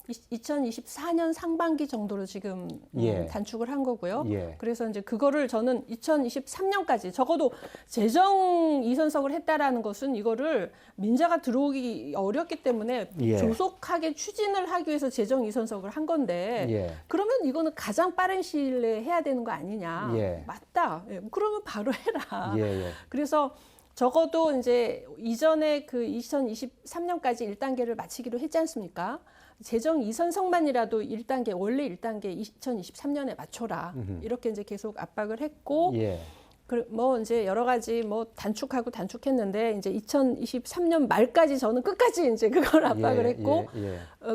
S3: 2024년 상반기 정도로 지금
S1: 예.
S3: 단축을 한 거고요.
S1: 예.
S3: 그래서 이제 그거를 저는 2023년까지 적어도 재정 이선석을 했다라는 것은 이거를 민자가 들어오기 어렵기 때문에
S1: 예.
S3: 조속하게 추진을 하기 위해서 재정 이선석을 한 건데
S1: 예.
S3: 그러면 이거는 가장 빠른 시일 내에 해야 되는 거 아니냐.
S1: 예.
S3: 맞다. 예, 그러면 바로 해라.
S1: 예.
S3: 그래서 적어도 이제 이전에 그 2023년까지 1단계를 마치기로 했지 않습니까? 재정 이선석만이라도 1단계, 원래 1단계 2023년에 맞춰라. 이렇게 이제 계속 압박을 했고,
S1: 예.
S3: 뭐 이제 여러 가지 뭐 단축했는데, 이제 2023년 말까지 저는 끝까지 이제 그걸 압박을 했고,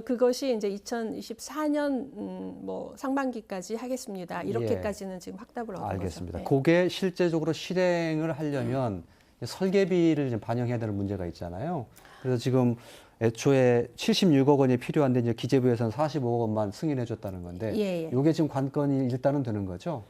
S3: 그것이 이제 2024년 뭐 상반기까지 하겠습니다. 이렇게까지는 지금 확답을 얻은
S1: 알겠습니다.
S3: 거죠.
S1: 그게 실제적으로 실행을 하려면 설계비를 좀 반영해야 되는 문제가 있잖아요. 그래서 지금 애초에 76억 원이 필요한데 이제 기재부에서는 45억 원만 승인해 줬다는 건데 이게 지금 관건이 일단은 되는 거죠.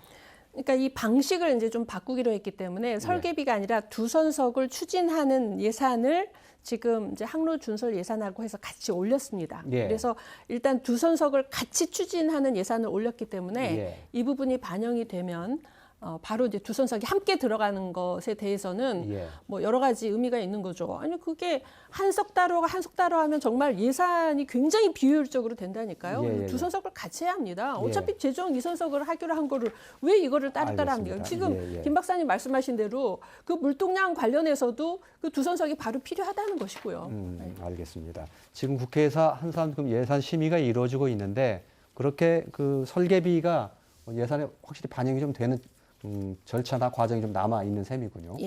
S3: 그러니까 이 방식을 이제 좀 바꾸기로 했기 때문에 설계비가 아니라 두 선석을 추진하는 예산을 지금 이제 항로 준설 예산하고 해서 같이 올렸습니다. 그래서 일단 두 선석을 같이 추진하는 예산을 올렸기 때문에 이 부분이 반영이 되면 바로 이제 두 선석이 함께 들어가는 것에 대해서는 뭐 여러 가지 의미가 있는 거죠. 아니 그게 한석 따로가 한석 따로 하면 정말 예산이 굉장히 비효율적으로 된다니까요. 두 선석을 같이 해야 합니다. 어차피 재정 이선석을 하기로 한 거를 왜 이거를 따로따로 합니까? 지금 김 박사님 말씀하신 대로 그 물동량 관련해서도 그 두 선석이 바로 필요하다는 것이고요.
S1: 알겠습니다. 지금 국회에서 한참 예산 심의가 이루어지고 있는데 그렇게 그 설계비가 예산에 확실히 반영이 좀 되는 절차나 과정이 좀 남아 있는 셈이군요.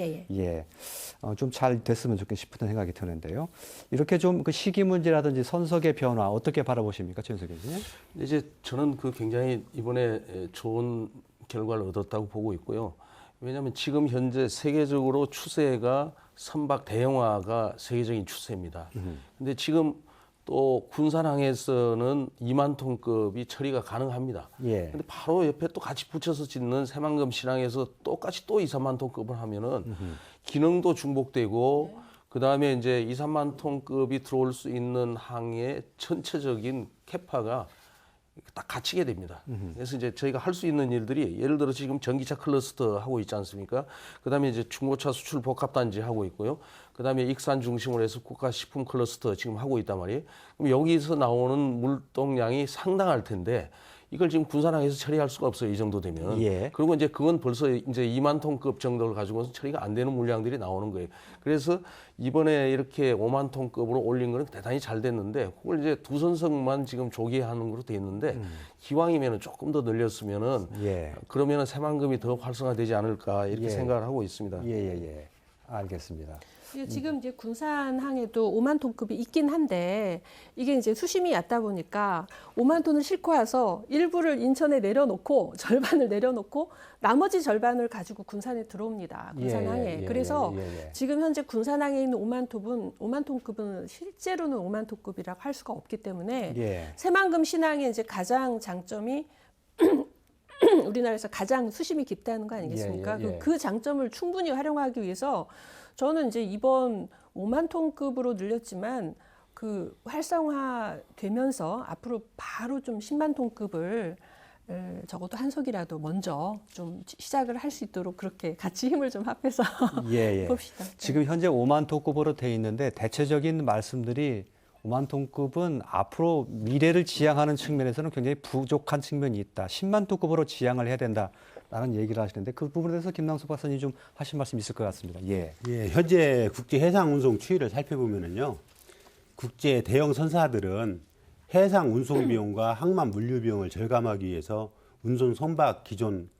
S1: 좀 잘 됐으면 좋겠 싶은 생각이 드는데요. 이렇게 좀 그 시기 문제라든지 선석의 변화 어떻게 바라보십니까, 최윤석 교수님?
S4: 이제 저는 그 굉장히 이번에 좋은 결과를 얻었다고 보고 있고요. 왜냐하면 지금 현재 세계적으로 추세가 선박 대형화가 세계적인 추세입니다. 근데 지금 또 군산항에서는 2만 톤급이 처리가 가능합니다. 근데 바로 옆에 또 같이 붙여서 짓는 새만금 신항에서 똑같이 또 2, 3만 톤급을 하면은 기능도 중복되고 그다음에 이제 2, 3만 톤급이 들어올 수 있는 항의 전체적인 캐파가 딱 갇히게 됩니다. 그래서 이제 저희가 할 수 있는 일들이 예를 들어 지금 전기차 클러스터 하고 있지 않습니까? 그다음에 이제 중고차 수출 복합단지 하고 있고요. 그다음에 익산 중심으로 해서 국가식품 클러스터 지금 하고 있단 말이에요. 그럼 여기서 나오는 물동량이 상당할 텐데 이걸 지금 군산항에서 처리할 수가 없어요. 이 정도 되면. 그리고 이제 그건 벌써 이제 2만 톤급 정도를 가지고는 처리가 안 되는 물량들이 나오는 거예요. 그래서 이번에 이렇게 5만 톤급으로 올린 거는 대단히 잘 됐는데 그걸 이제 두 선석만 지금 조기하는 거로 돼 있는데 기왕이면은 조금 더 늘렸으면은 그러면은 새만금이 더 활성화되지 않을까 이렇게 생각을 하고 있습니다.
S1: 알겠습니다.
S3: 지금 이제 군산항에도 5만 톤급이 있긴 한데 이게 이제 수심이 얕다 보니까 5만 톤을 싣고 와서 일부를 인천에 내려놓고 절반을 내려놓고 나머지 절반을 가지고 군산에 들어옵니다. 군산항에. 그래서 지금 현재 군산항에 있는 5만 톤급은 실제로는 5만 톤급이라고 할 수가 없기 때문에 새만금 신항의 이제 가장 장점이 우리나라에서 가장 수심이 깊다는 거 아니겠습니까? 그 장점을 충분히 활용하기 위해서 저는 이제 이번 5만 톤급으로 늘렸지만 그 활성화되면서 앞으로 바로 좀 10만 톤급을 적어도 한 석이라도 먼저 좀 시작을 할 수 있도록 그렇게 같이 힘을 좀 합해서 봅시다.
S1: 지금 현재 5만 톤급으로 돼 있는데 대체적인 말씀들이 5만 톤급은 앞으로 미래를 지향하는 측면에서는 굉장히 부족한 측면이 있다. 10만 톤급으로 지향을 해야 된다라는 얘기를 하시는데 그 부분에 대해서 김남숙 박사님 좀 하실 말씀 있을 것 같습니다.
S2: 현재 국제 해상 운송 추이를 살펴보면은요. 국제 대형 선사들은 해상 운송 비용과 항만 물류 비용을 절감하기 위해서 운송 선박 기존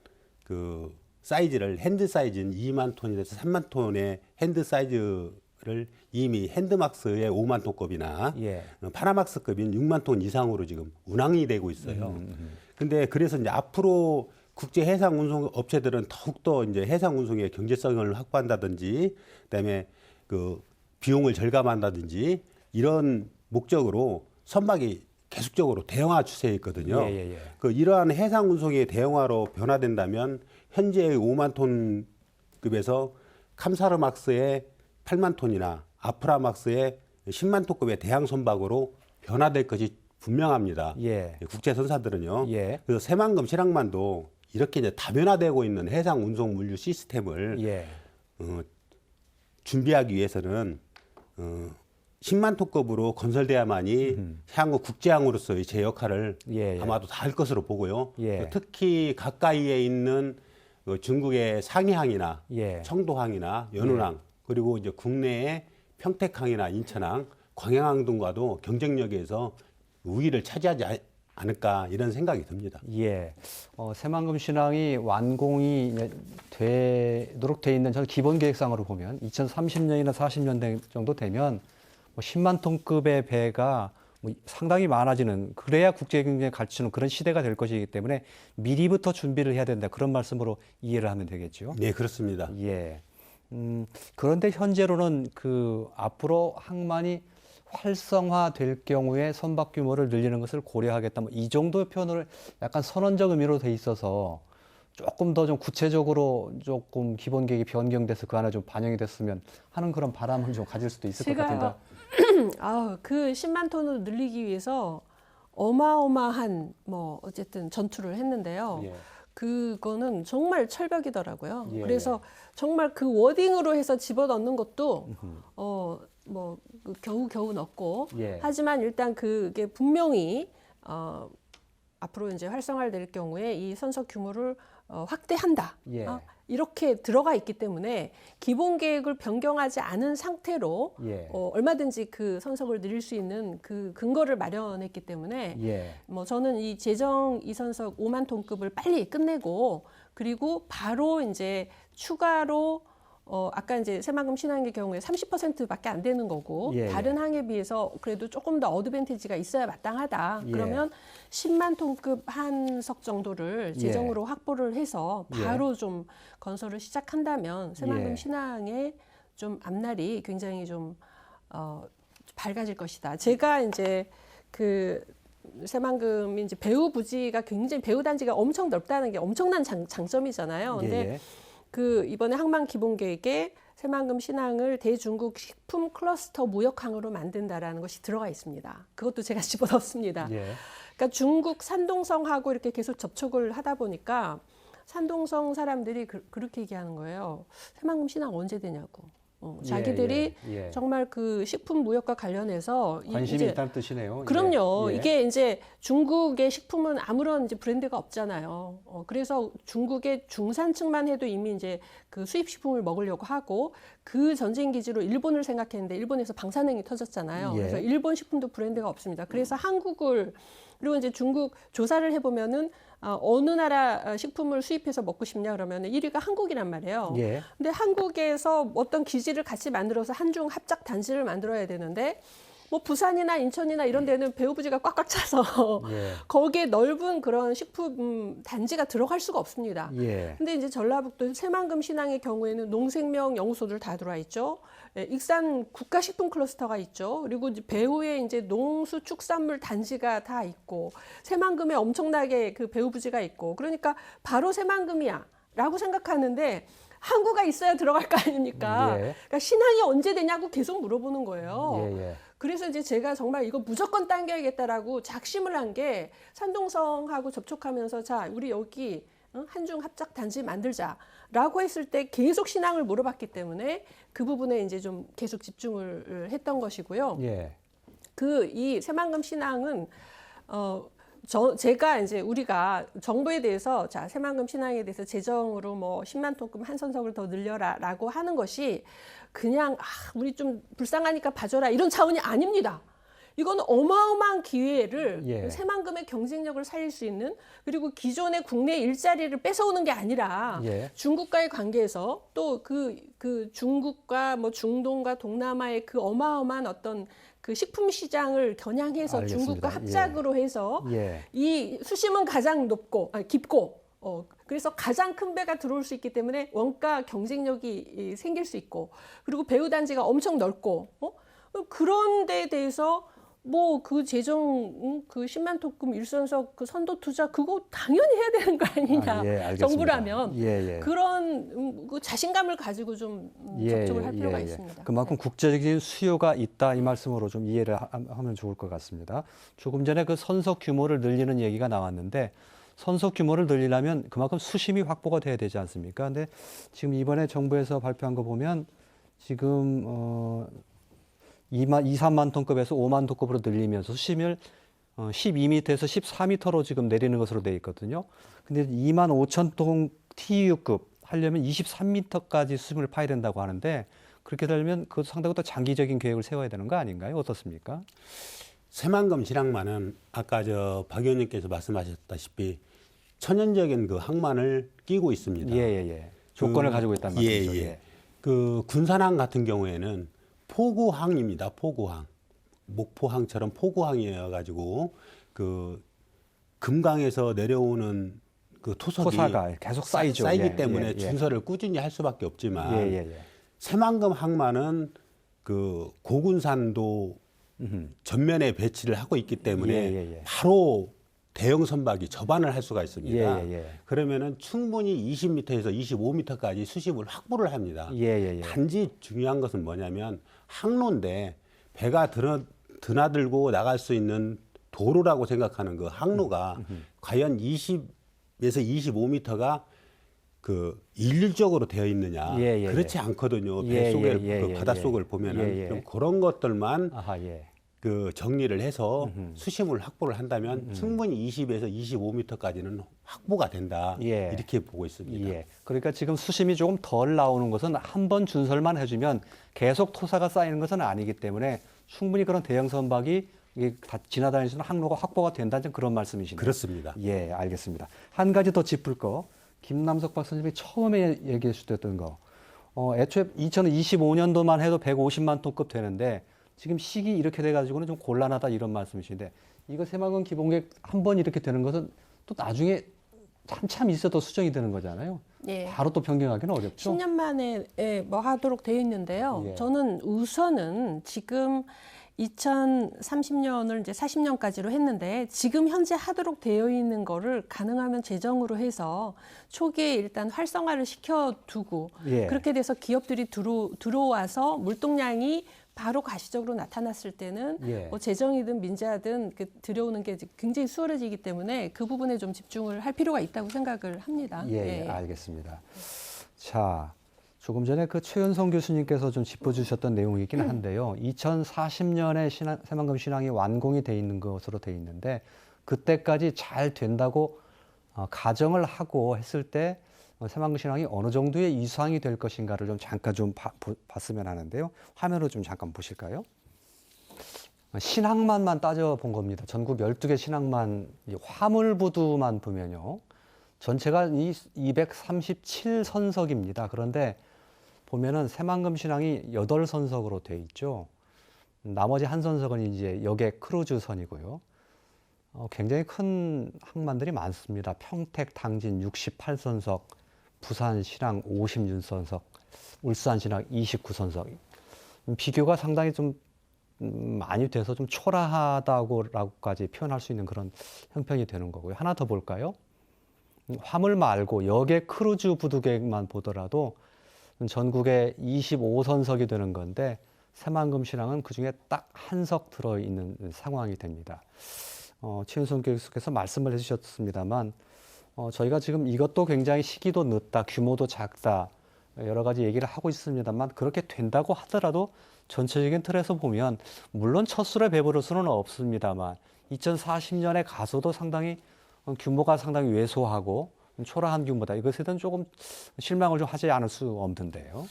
S2: 그 사이즈를 핸드 사이즈인 2만 톤에서 3만 톤의 핸드 사이즈를 이미 핸드막스의 5만 톤급이나 파나막스급인 6만 톤 이상으로 지금 운항이 되고 있어요. 근데 그래서 이제 앞으로 국제 해상 운송 업체들은 더욱더 이제 해상 운송의 경제성을 확보한다든지 그다음에 그 비용을 절감한다든지 이런 목적으로 선박이 계속적으로 대형화 추세에 있거든요. 그 이러한 해상 운송의 대형화로 변화된다면 현재의 5만 톤급에서 캄사르막스의 8만 톤이나 아프라막스의 10만 톤급의 대양 선박으로 변화될 것이 분명합니다.
S1: 예.
S2: 국제 선사들은요.
S1: 예.
S2: 그래서 새만금 신항만도 이렇게 이제 다변화되고 있는 해상 운송 물류 시스템을
S1: 예.
S2: 준비하기 위해서는 10만 톤급으로 건설돼야만이 향후 국제항으로서의 제 역할을
S1: 예, 예.
S2: 아마도 다 할 것으로 보고요.
S1: 예.
S2: 특히 가까이에 있는 중국의 상해항이나
S1: 예.
S2: 청도항이나 연운항 그리고 이제 국내의 평택항이나 인천항, 광양항 등과도 경쟁력에서 우위를 차지하지 않을까 이런 생각이 듭니다.
S1: 예. 새만금 신항이 완공이 되도록 돼 있는 저는 기본 계획상으로 보면 2030년이나 40년 정도 되면 10만 톤급의 배가 상당히 많아지는 그래야 국제 경쟁에 갖추는 그런 시대가 될 것이기 때문에 미리부터 준비를 해야 된다. 그런 말씀으로 이해를 하면 되겠죠.
S2: 네, 그렇습니다.
S1: 예. 그런데 현재로는 앞으로 항만이 활성화될 경우에 선박 규모를 늘리는 것을 고려하겠다. 이 정도의 표현을 약간 선언적 의미로 돼 있어서 조금 더 좀 구체적으로 조금 기본 계획이 변경돼서 그 안에 좀 반영이 됐으면 하는 그런 바람을 좀 가질 수도 있을 것 같은데.
S3: 그 10만 톤으로 늘리기 위해서 어마어마한 어쨌든 전투를 했는데요.
S1: 예.
S3: 그거는 정말 철벽이더라고요.
S1: 예.
S3: 그래서 정말 그 워딩으로 해서 집어넣는 것도 겨우 넣고
S1: 예.
S3: 하지만 일단 그게 분명히 앞으로 이제 활성화될 경우에 이 선석 규모를 확대한다.
S1: 예.
S3: 이렇게 들어가 있기 때문에 기본 계획을 변경하지 않은 상태로
S1: 예.
S3: 얼마든지 그 선석을 늘릴 수 있는 그 근거를 마련했기 때문에
S1: 예.
S3: 저는 이 제정 이선석 5만 톤급을 빨리 끝내고 그리고 바로 이제 추가로 아까 이제 새만금 신항의 경우에 30%밖에 안 되는 거고
S1: 예,
S3: 다른 항에 비해서 그래도 조금 더 어드밴티지가 있어야 마땅하다.
S1: 예.
S3: 그러면 10만 톤급 한석 정도를 재정으로 확보를 해서 바로 좀 건설을 시작한다면 새만금
S1: 예.
S3: 신항의 좀 앞날이 굉장히 좀 밝아질 것이다. 제가 이제 새만금이 이제 배후 부지가 굉장히 배후 단지가 엄청 넓다는 게 엄청난 장점이잖아요. 근데 이번에 항만 기본 계획에 새만금 신항을 대중국 식품 클러스터 무역항으로 만든다라는 것이 들어가 있습니다. 그것도 제가 집어넣습니다.
S1: 예.
S3: 그러니까 중국 산동성하고 이렇게 계속 접촉을 하다 보니까 산동성 사람들이 그렇게 얘기하는 거예요. 새만금 신항 언제 되냐고. 자기들이 정말 그 식품 무역과 관련해서
S1: 관심이 있다는 뜻이네요.
S3: 그럼요.
S1: 예.
S3: 이게 이제 중국의 식품은 아무런 이제 브랜드가 없잖아요. 그래서 중국의 중산층만 해도 이미 이제 그 수입 식품을 먹으려고 하고 그 전쟁 기지로 일본을 생각했는데 일본에서 방사능이 터졌잖아요. 그래서 일본 식품도 브랜드가 없습니다. 그래서 그리고 이제 중국 조사를 해보면은 어느 나라 식품을 수입해서 먹고 싶냐 그러면 1위가 한국이란 말이에요.
S1: 예.
S3: 근데 한국에서 어떤 기지를 같이 만들어서 한중 합작 단지를 만들어야 되는데 부산이나 인천이나 이런 데는 배후 부지가 꽉꽉 차서 거기에 넓은 그런 식품 단지가 들어갈 수가 없습니다. 근데 이제 전라북도 새만금 신항의 경우에는 농생명 연구소들 다 들어와 있죠. 익산 국가식품 클러스터가 있죠. 그리고 이제 배후에 이제 농수축산물 단지가 다 있고 새만금에 엄청나게 그 배후 부지가 있고 그러니까 바로 새만금이야라고 생각하는데 항구가 있어야 들어갈 거 아닙니까? 그러니까 신항이 언제 되냐고 계속 물어보는 거예요. 그래서 이제 제가 정말 이거 무조건 당겨야겠다라고 작심을 한 게 산동성하고 접촉하면서 자, 우리 여기 한중 합작 단지 만들자라고 했을 때 계속 신항을 물어봤기 때문에 그 부분에 이제 좀 계속 집중을 했던 것이고요. 이 새만금 신항은 제가 이제 우리가 정부에 대해서 자, 새만금 신항에 대해서 재정으로 10만 톤급 한 선석을 더 늘려라라고 하는 것이 그냥 우리 좀 불쌍하니까 봐줘라 이런 차원이 아닙니다. 이건 어마어마한 기회를 새만금의 경쟁력을 살릴 수 있는 그리고 기존의 국내 일자리를 뺏어오는 게 아니라 중국과의 관계에서 또 그 중국과 중동과 동남아의 그 어마어마한 어떤 그 식품 시장을 겨냥해서
S1: 알겠습니다.
S3: 중국과 합작으로 해서 이 수심은 가장 깊고 그래서 가장 큰 배가 들어올 수 있기 때문에 원가 경쟁력이 생길 수 있고 그리고 배후 단지가 엄청 넓고 그런 데에 대해서 뭐 그 재정 그 10만 톤급 일선석 그 선도 투자 그거 당연히 해야 되는 거 아니냐.
S1: 알겠습니다.
S3: 정부라면
S1: 예.
S3: 그런 그 자신감을 가지고 좀 접촉을 할 필요가 있습니다.
S1: 그만큼 국제적인 수요가 있다 이 말씀으로 좀 이해를 하면 좋을 것 같습니다. 조금 전에 그 선석 규모를 늘리는 얘기가 나왔는데 선석 규모를 늘리려면 그만큼 수심이 확보가 돼야 되지 않습니까? 근데 지금 이번에 정부에서 발표한 거 보면 지금 2, 3만 톤급에서 5만 톤급으로 늘리면서 수심을 12m에서 14m로 지금 내리는 것으로 되어 있거든요. 근데 2만 5천 톤 TU급 하려면 23m까지 수심을 파야 된다고 하는데 그렇게 되면 그 상당히 더 장기적인 계획을 세워야 되는 거 아닌가요? 어떻습니까?
S2: 새만금 신항만은 아까 박 의원님께서 말씀하셨다시피 천연적인 그 항만을 끼고 있습니다.
S1: 조건을 가지고 있다는 말씀이죠.
S2: 그 군산항 같은 경우에는 포구항입니다. 포구항. 목포항처럼 포구항이어가지고 그 금강에서 내려오는 그 토사가
S1: 계속 쌓이죠.
S2: 쌓이기 때문에 준설을 꾸준히 할 수밖에 없지만 새만금 항만은 그 고군산도 전면에 배치를 하고 있기 때문에 바로 대형 선박이 접안을 할 수가 있습니다. 그러면은 충분히 20m에서 25m까지 수심을 확보를 합니다. 단지 중요한 것은 뭐냐면 항로인데 배가 드나들고 나갈 수 있는 도로라고 생각하는 그 항로가 과연 20에서 25m가 그 일률적으로 되어 있느냐 그렇지 않거든요. 배 속에 그 바닷속을 보면은 좀 그런 것들만 그 정리를 해서 수심을 확보를 한다면 충분히 20에서 25m까지는 확보가 된다. 이렇게 보고 있습니다.
S1: 그러니까 지금 수심이 조금 덜 나오는 것은 한 번 준설만 해주면 계속 토사가 쌓이는 것은 아니기 때문에 충분히 그런 대형 선박이 이게 다 지나다닐 수 있는 항로가 확보가 된다는 그런 말씀이시네요.
S2: 그렇습니다.
S1: 알겠습니다. 한 가지 더 짚을 거. 김남석 박사님이 처음에 얘기해 주셨던 거. 애초에 2025년도만 해도 150만 톤급 되는데 지금 시기 이렇게 돼가지고는 좀 곤란하다 이런 말씀이신데 이거 새만금 기본계획 한 번 이렇게 되는 것은 또 나중에 한참 있어도 수정이 되는 거잖아요. 바로 또 변경하기는 어렵죠.
S3: 10년 만에 뭐 하도록 되어 있는데요. 저는 우선은 지금 2030년을 이제 40년까지로 했는데 지금 현재 하도록 되어 있는 거를 가능하면 재정으로 해서 초기에 일단 활성화를 시켜두고 그렇게 돼서 기업들이 들어와서 물동량이 바로 가시적으로 나타났을 때는 뭐 재정이든 민자든 들여오는 게 굉장히 수월해지기 때문에 그 부분에 좀 집중을 할 필요가 있다고 생각을 합니다.
S1: 알겠습니다. 자, 조금 전에 그 최은성 교수님께서 좀 짚어주셨던 내용이긴 한데요. 2040년에 새만금 신항이 완공이 돼 있는 것으로 돼 있는데 그때까지 잘 된다고 가정을 하고 했을 때 새만금 신항이 어느 정도의 이상이 될 것인가를 좀 잠깐 좀 봤으면 하는데요. 화면으로 좀 잠깐 보실까요? 신항만만 따져본 겁니다. 전국 12개 신항만 화물부두만 보면요. 전체가 237선석입니다. 그런데 보면은 새만금 신항이 8선석으로 돼 있죠. 나머지 한 선석은 이제 여객 크루즈선이고요. 굉장히 큰 항만들이 많습니다. 평택, 당진 68선석, 부산 신항 56선석, 울산 신항 29선석. 비교가 상당히 좀 많이 돼서 좀 초라하다고까지 표현할 수 있는 그런 형편이 되는 거고요. 하나 더 볼까요? 화물 말고 여객 크루즈 부두객만 보더라도 전국에 25선석이 되는 건데 새만금 신항은 그중에 딱 한 석 들어있는 상황이 됩니다. 최은성 교수께서 말씀을 해주셨습니다만 저희가 지금 이것도 굉장히 시기도 늦다, 규모도 작다 여러 가지 얘기를 하고 있습니다만 그렇게 된다고 하더라도 전체적인 틀에서 보면 물론 첫 술에 배부를 수는 없습니다만 2040년에 가서도 상당히 규모가 상당히 왜소하고 초라한 규모다. 이것에 대한 조금 실망을 좀 하지 않을 수 없는데요.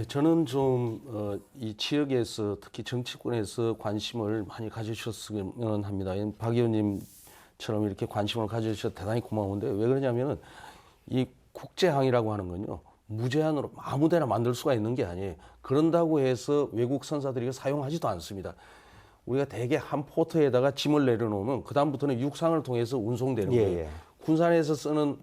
S4: 저는 좀 이 지역에서 특히 정치권에서 관심을 많이 가져주셨으면 합니다. 박 의원님처럼 이렇게 관심을 가져주셔서 대단히 고마운데 왜 그러냐면은 이 국제항이라고 하는 건요. 무제한으로 아무데나 만들 수가 있는 게 아니에요. 그런다고 해서 외국 선사들이 사용하지도 않습니다. 우리가 대개 한 포트에다가 짐을 내려놓으면 그 다음부터는 육상을 통해서 운송되는 거예요. 군산에서 쓰는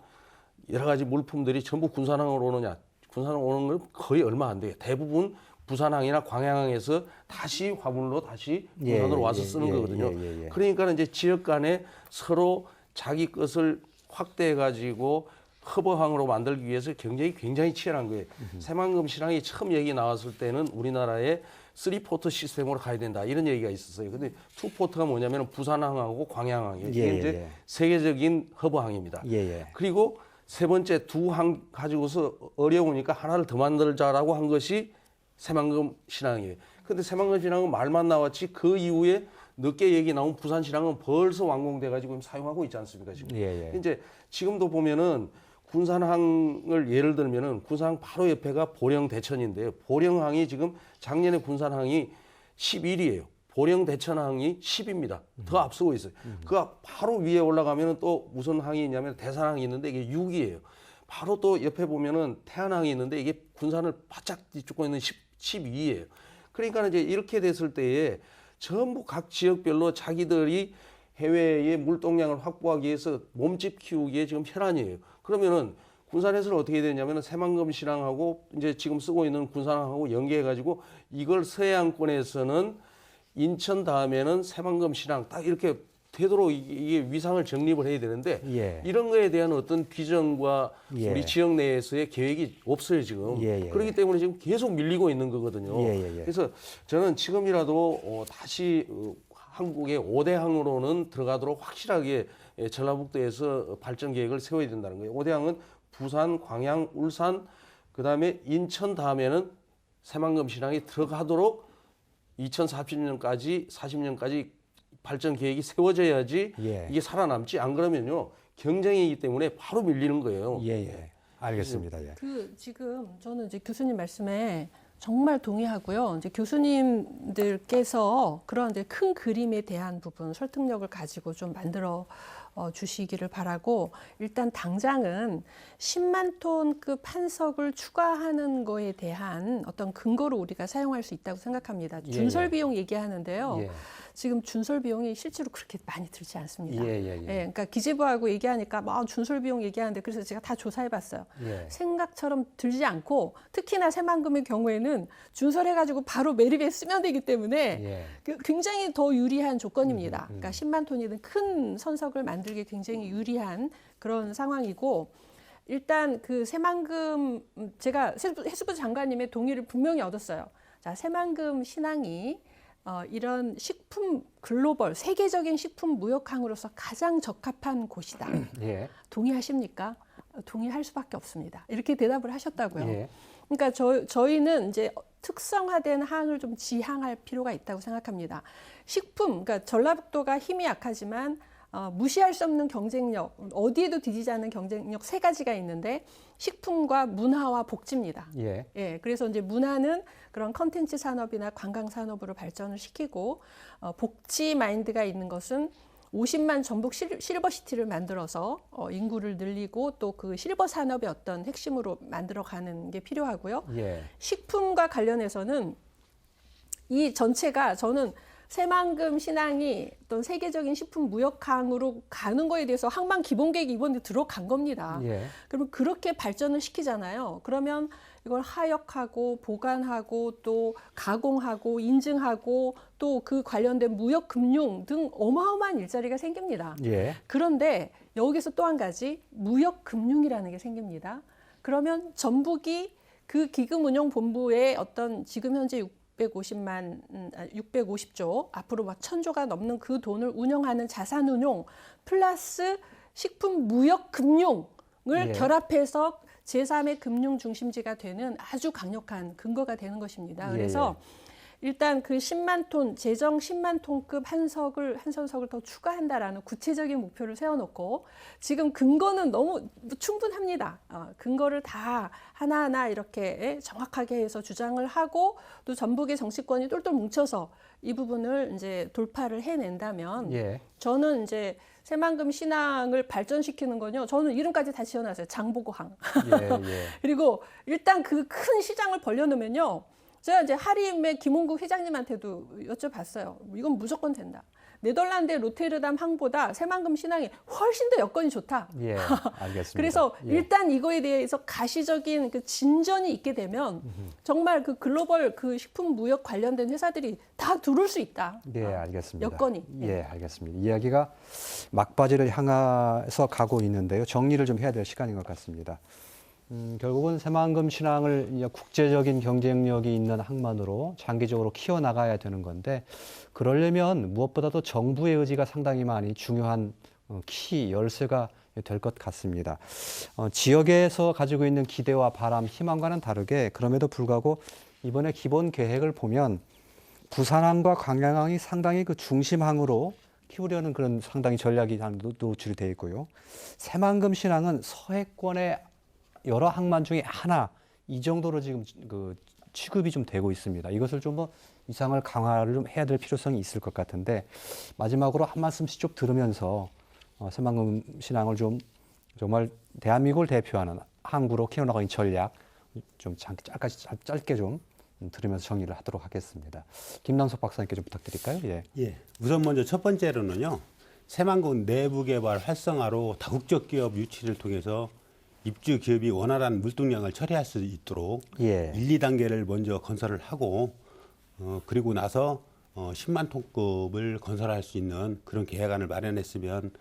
S4: 여러 가지 물품들이 전부 군산항으로 오느냐? 군산항으로 오는 건 거의 얼마 안 돼요. 대부분 부산항이나 광양항에서 다시 화물로 다시 부산으로 와서 쓰는 거거든요. 그러니까 이제 지역 간에 서로 자기 것을 확대해 가지고 허브항으로 만들기 위해서 굉장히 치열한 거예요. 새만금 신항이 처음 얘기 나왔을 때는 우리나라에 3포트 시스템으로 가야 된다 이런 얘기가 있었어요. 근데 2포트가 뭐냐면 부산항하고 광양항이에요. 이게 이제 세계적인 허브항입니다. 그리고 세 번째 두 항 가지고서 어려우니까 하나를 더 만들자라고 한 것이 새만금 신항이에요. 근데 새만금 신항은 말만 나왔지 그 이후에 늦게 얘기 나온 부산 신항은 벌써 완공돼 가지고 사용하고 있지 않습니까, 지금. 이제 지금도 보면은 군산항을 예를 들면은 군산항 바로 옆에가 보령 대천인데요. 보령항이 지금 작년에 군산항이 11위예요. 보령 대천항이 10입니다. 더 앞서고 있어요. 그 바로 위에 올라가면은 또 무슨 항이 있냐면 대산항이 있는데 이게 6위예요. 바로 또 옆에 보면은 태안항이 있는데 이게 군산을 바짝 뒤쫓고 있는 12위예요. 그러니까 이제 이렇게 됐을 때에 전부 각 지역별로 자기들이 해외의 물동량을 확보하기 위해서 몸집 키우기에 지금 혈안이에요. 그러면은 군산 해수를 어떻게 해야 되냐면은 새만금 신항하고 이제 지금 쓰고 있는 군산항하고 연계해 가지고 이걸 서해안권에서는 인천 다음에는 새만금 신항 딱 이렇게 되도록 이게 위상을 정립을 해야 되는데 이런 거에 대한 어떤 비전과 우리 지역 내에서의 계획이 없어요 지금. 그렇기 때문에 지금 계속 밀리고 있는 거거든요. 그래서 저는 지금이라도 다시 한국의 5대 항으로는 들어가도록 확실하게 전라북도에서 발전 계획을 세워야 된다는 거예요. 5대 항은 부산, 광양, 울산, 그다음에 인천 다음에는 새만금 신항이 들어가도록 2040년까지 발전 계획이 세워져야지 이게 살아남지 안 그러면요 경쟁이기 때문에 바로 밀리는 거예요.
S1: 알겠습니다.
S3: 지금 저는 이제 교수님 말씀에 정말 동의하고요. 이제 교수님들께서 그런 이제 큰 그림에 대한 부분 설득력을 가지고 좀 만들어 주시기를 바라고, 일단 당장은 10만 톤급 한석을 추가하는 거에 대한 어떤 근거로 우리가 사용할 수 있다고 생각합니다. 준설 비용 얘기하는데요. 지금 준설 비용이 실제로 그렇게 많이 들지 않습니다. 그러니까 기재부하고 얘기하니까 막 준설 비용 얘기하는데 그래서 제가 다 조사해봤어요. 생각처럼 들지 않고 특히나 새만금의 경우에는 준설해가지고 바로 매립에 쓰면 되기 때문에 굉장히 더 유리한 조건입니다. 그러니까 10만 톤이든 큰 선석을 만들기 굉장히 유리한 그런 상황이고, 일단 그 새만금 제가 해수부 장관님의 동의를 분명히 얻었어요. 자, 새만금 신항이 이런 식품 글로벌 세계적인 식품 무역항으로서 가장 적합한 곳이다. 동의하십니까? 동의할 수밖에 없습니다. 이렇게 대답을 하셨다고요. 그러니까 저희는 이제 특성화된 항을 좀 지향할 필요가 있다고 생각합니다. 식품, 그러니까 전라북도가 힘이 약하지만 무시할 수 없는 경쟁력, 어디에도 뒤지지 않는 경쟁력 세 가지가 있는데 식품과 문화와 복지입니다. 그래서 이제 문화는 그런 컨텐츠 산업이나 관광 산업으로 발전을 시키고, 복지 마인드가 있는 것은 50만 전북 실버시티를 만들어서 인구를 늘리고 또 그 실버 산업의 어떤 핵심으로 만들어가는 게 필요하고요. 식품과 관련해서는 이 전체가 저는 새만금 신항이 어떤 세계적인 식품 무역항으로 가는 거에 대해서 항만 기본계획이 이번에 들어간 겁니다. 그러면 그렇게 발전을 시키잖아요. 그러면 이걸 하역하고 보관하고 또 가공하고 인증하고 또 그 관련된 무역 금융 등 어마어마한 일자리가 생깁니다. 그런데 여기서 또 한 가지 무역 금융이라는 게 생깁니다. 그러면 전북이 그 기금운용본부의 어떤 지금 현재 650조, 앞으로 막 1000조가 넘는 그 돈을 운영하는 자산운용 플러스 식품 무역 금융을 결합해서 제3의 금융 중심지가 되는 아주 강력한 근거가 되는 것입니다. 그래서 일단 그 10만 톤, 재정 10만 톤급 한 선석을 더 추가한다라는 구체적인 목표를 세워놓고, 지금 근거는 너무 충분합니다. 근거를 다 하나하나 이렇게 정확하게 해서 주장을 하고, 또 전북의 정치권이 똘똘 뭉쳐서 이 부분을 이제 돌파를 해낸다면, 저는 이제 새만금 신항을 발전시키는 건요, 저는 이름까지 다 지어놨어요. 장보고항. 그리고 일단 그 큰 시장을 벌려놓으면요, 제가 이제 하림의 김홍국 회장님한테도 여쭤봤어요. 이건 무조건 된다. 네덜란드의 로테르담 항보다 새만금 신항이 훨씬 더 여건이 좋다.
S1: 예, 알겠습니다.
S3: 그래서
S1: 예.
S3: 일단 이거에 대해서 가시적인 그 진전이 있게 되면 정말 그 글로벌 그 식품 무역 관련된 회사들이 다 들어올 수 있다.
S1: 예, 알겠습니다.
S3: 여건이.
S1: 예, 알겠습니다. 이야기가 막바지를 향해서 가고 있는데요. 정리를 좀 해야 될 시간인 것 같습니다. 결국은 새만금 신항을 이제 국제적인 경쟁력이 있는 항만으로 장기적으로 키워나가야 되는 건데, 그러려면 무엇보다도 정부의 의지가 상당히 많이 중요한 키, 열쇠가 될 것 같습니다. 지역에서 가지고 있는 기대와 바람, 희망과는 다르게 그럼에도 불구하고 이번에 기본 계획을 보면 부산항과 광양항이 상당히 그 중심항으로 키우려는 그런 상당히 전략이 노출이 되어 있고요. 새만금 신항은 서해권의 여러 항만 중에 하나, 이 정도로 지금 그 취급이 좀 되고 있습니다. 이것을 좀 더 이상을 강화를 좀 해야 될 필요성이 있을 것 같은데, 마지막으로 한 말씀씩 좀 들으면서 새만금 신항을 좀 정말 대한민국을 대표하는 항구로 키워나가는 전략 좀 짧게 좀 들으면서 정리를 하도록 하겠습니다. 김남석 박사님께 좀 부탁드릴까요? 예.
S2: 예. 우선 먼저 첫 번째로는요. 새만금 내부 개발 활성화로 다국적 기업 유치를 통해서 입주 기업이 원활한 물동량을 처리할 수 있도록
S1: 예.
S2: 1, 2단계를 먼저 건설을 하고 그리고 나서 10만 톤급을 건설할 수 있는 그런 계획안을 마련했으면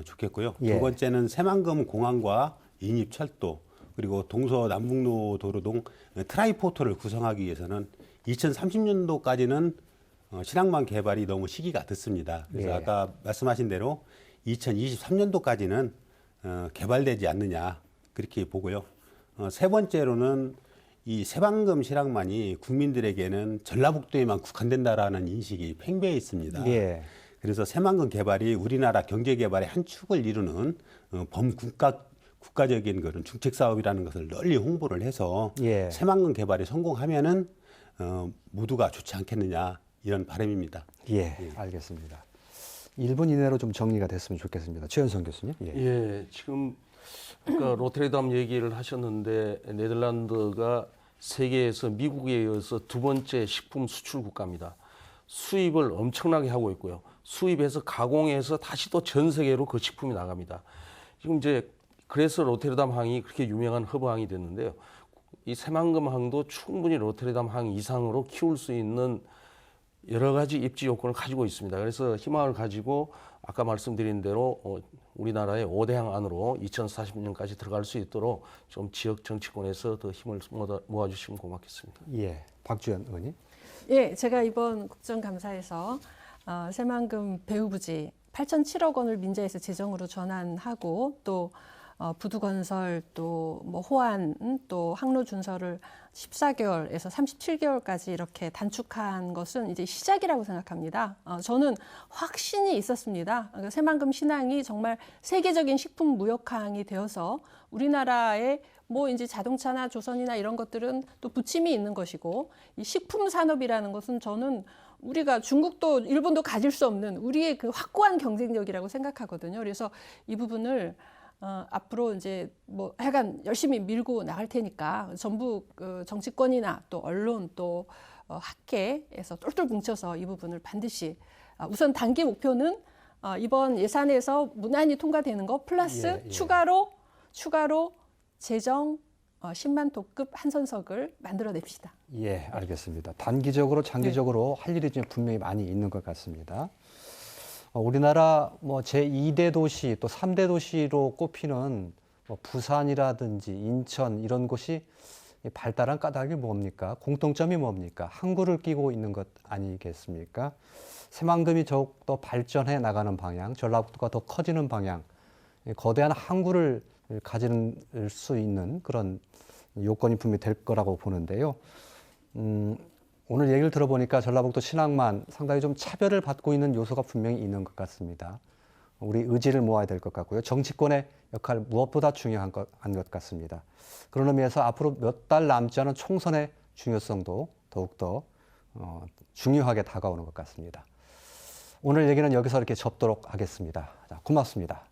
S2: 좋겠고요.
S1: 예.
S2: 두 번째는 새만금 공항과 인입철도 그리고 동서남북로 도로동 트라이포트를 구성하기 위해서는 2030년도까지는 신항만 개발이 너무 시기가 늦습니다. 그래서
S1: 예.
S2: 아까 말씀하신 대로 2023년도까지는 개발되지 않느냐 그렇게 보고요. 세 번째로는 이 새만금 신항만이 국민들에게는 전라북도에만 국한된다라는 인식이 팽배해 있습니다.
S1: 예.
S2: 그래서 새만금 개발이 우리나라 경제 개발의 한 축을 이루는 국가적인 그런 중책 사업이라는 것을 널리 홍보를 해서
S1: 예.
S2: 새만금 개발이 성공하면은 모두가 좋지 않겠느냐 이런 바람입니다.
S1: 예, 알겠습니다. 1분 이내로 좀 정리가 됐으면 좋겠습니다. 최현성 교수님. 예.
S4: 예, 지금 아까 로테르담 얘기를 하셨는데 네덜란드가 세계에서 미국에 이어서 두 번째 식품 수출 국가입니다. 수입을 엄청나게 하고 있고요. 수입해서 가공해서 다시 또 전 세계로 그 식품이 나갑니다. 지금 이제 그래서 로테르담 항이 그렇게 유명한 허브항이 됐는데요. 이 새만금 항도 충분히 로테르담 항 이상으로 키울 수 있는 여러 가지 입지 요건을 가지고 있습니다. 그래서 희망을 가지고 아까 말씀드린 대로 우리나라의 5대항 안으로 2040년까지 들어갈 수 있도록 좀 지역 정치권에서 더 힘을 모아주시면 고맙겠습니다.
S1: 예, 박주연 의원님.
S3: 예, 제가 이번 국정감사에서 새만금 배후부지 8,007억 원을 민자에서 재정으로 전환하고 또 부두건설 또 뭐 호안 또 항로 준설을 14개월에서 37개월까지 이렇게 단축한 것은 이제 시작이라고 생각합니다. 저는 확신이 있었습니다. 그러니까 새만금 신항이 정말 세계적인 식품 무역항이 되어서 우리나라의 뭐 이제 자동차나 조선이나 이런 것들은 또 부침이 있는 것이고 이 식품 산업이라는 것은 저는 우리가 중국도 일본도 가질 수 없는 우리의 그 확고한 경쟁력이라고 생각하거든요. 그래서 이 부분을 앞으로 이제 뭐 하여간 열심히 밀고 나갈 테니까 전부 정치권이나 또 언론 또 학계에서 똘똘 뭉쳐서 이 부분을 반드시 우선 단기 목표는 이번 예산에서 무난히 통과되는 거 플러스 추가로 재정 10만 톤급 한선석을 만들어냅시다.
S1: 예, 알겠습니다. 단기적으로 장기적으로 할 일이 좀 분명히 많이 있는 것 같습니다. 우리나라 뭐 제2대 도시 또 3대 도시로 꼽히는 뭐 부산이라든지 인천 이런 곳이 발달한 까닭이 뭡니까? 공통점이 뭡니까? 항구를 끼고 있는 것 아니겠습니까? 새만금이 더욱더 발전해 나가는 방향, 전라북도가 더 커지는 방향, 거대한 항구를 가질 수 있는 그런 요건이 분명히 될 거라고 보는데요. 오늘 얘기를 들어보니까 전라북도 신항만 상당히 좀 차별을 받고 있는 요소가 분명히 있는 것 같습니다. 우리 의지를 모아야 될 것 같고요. 정치권의 역할 무엇보다 중요한 것 같습니다. 그런 의미에서 앞으로 몇 달 남지 않은 총선의 중요성도 더욱더 중요하게 다가오는 것 같습니다. 오늘 얘기는 여기서 이렇게 접도록 하겠습니다. 자, 고맙습니다.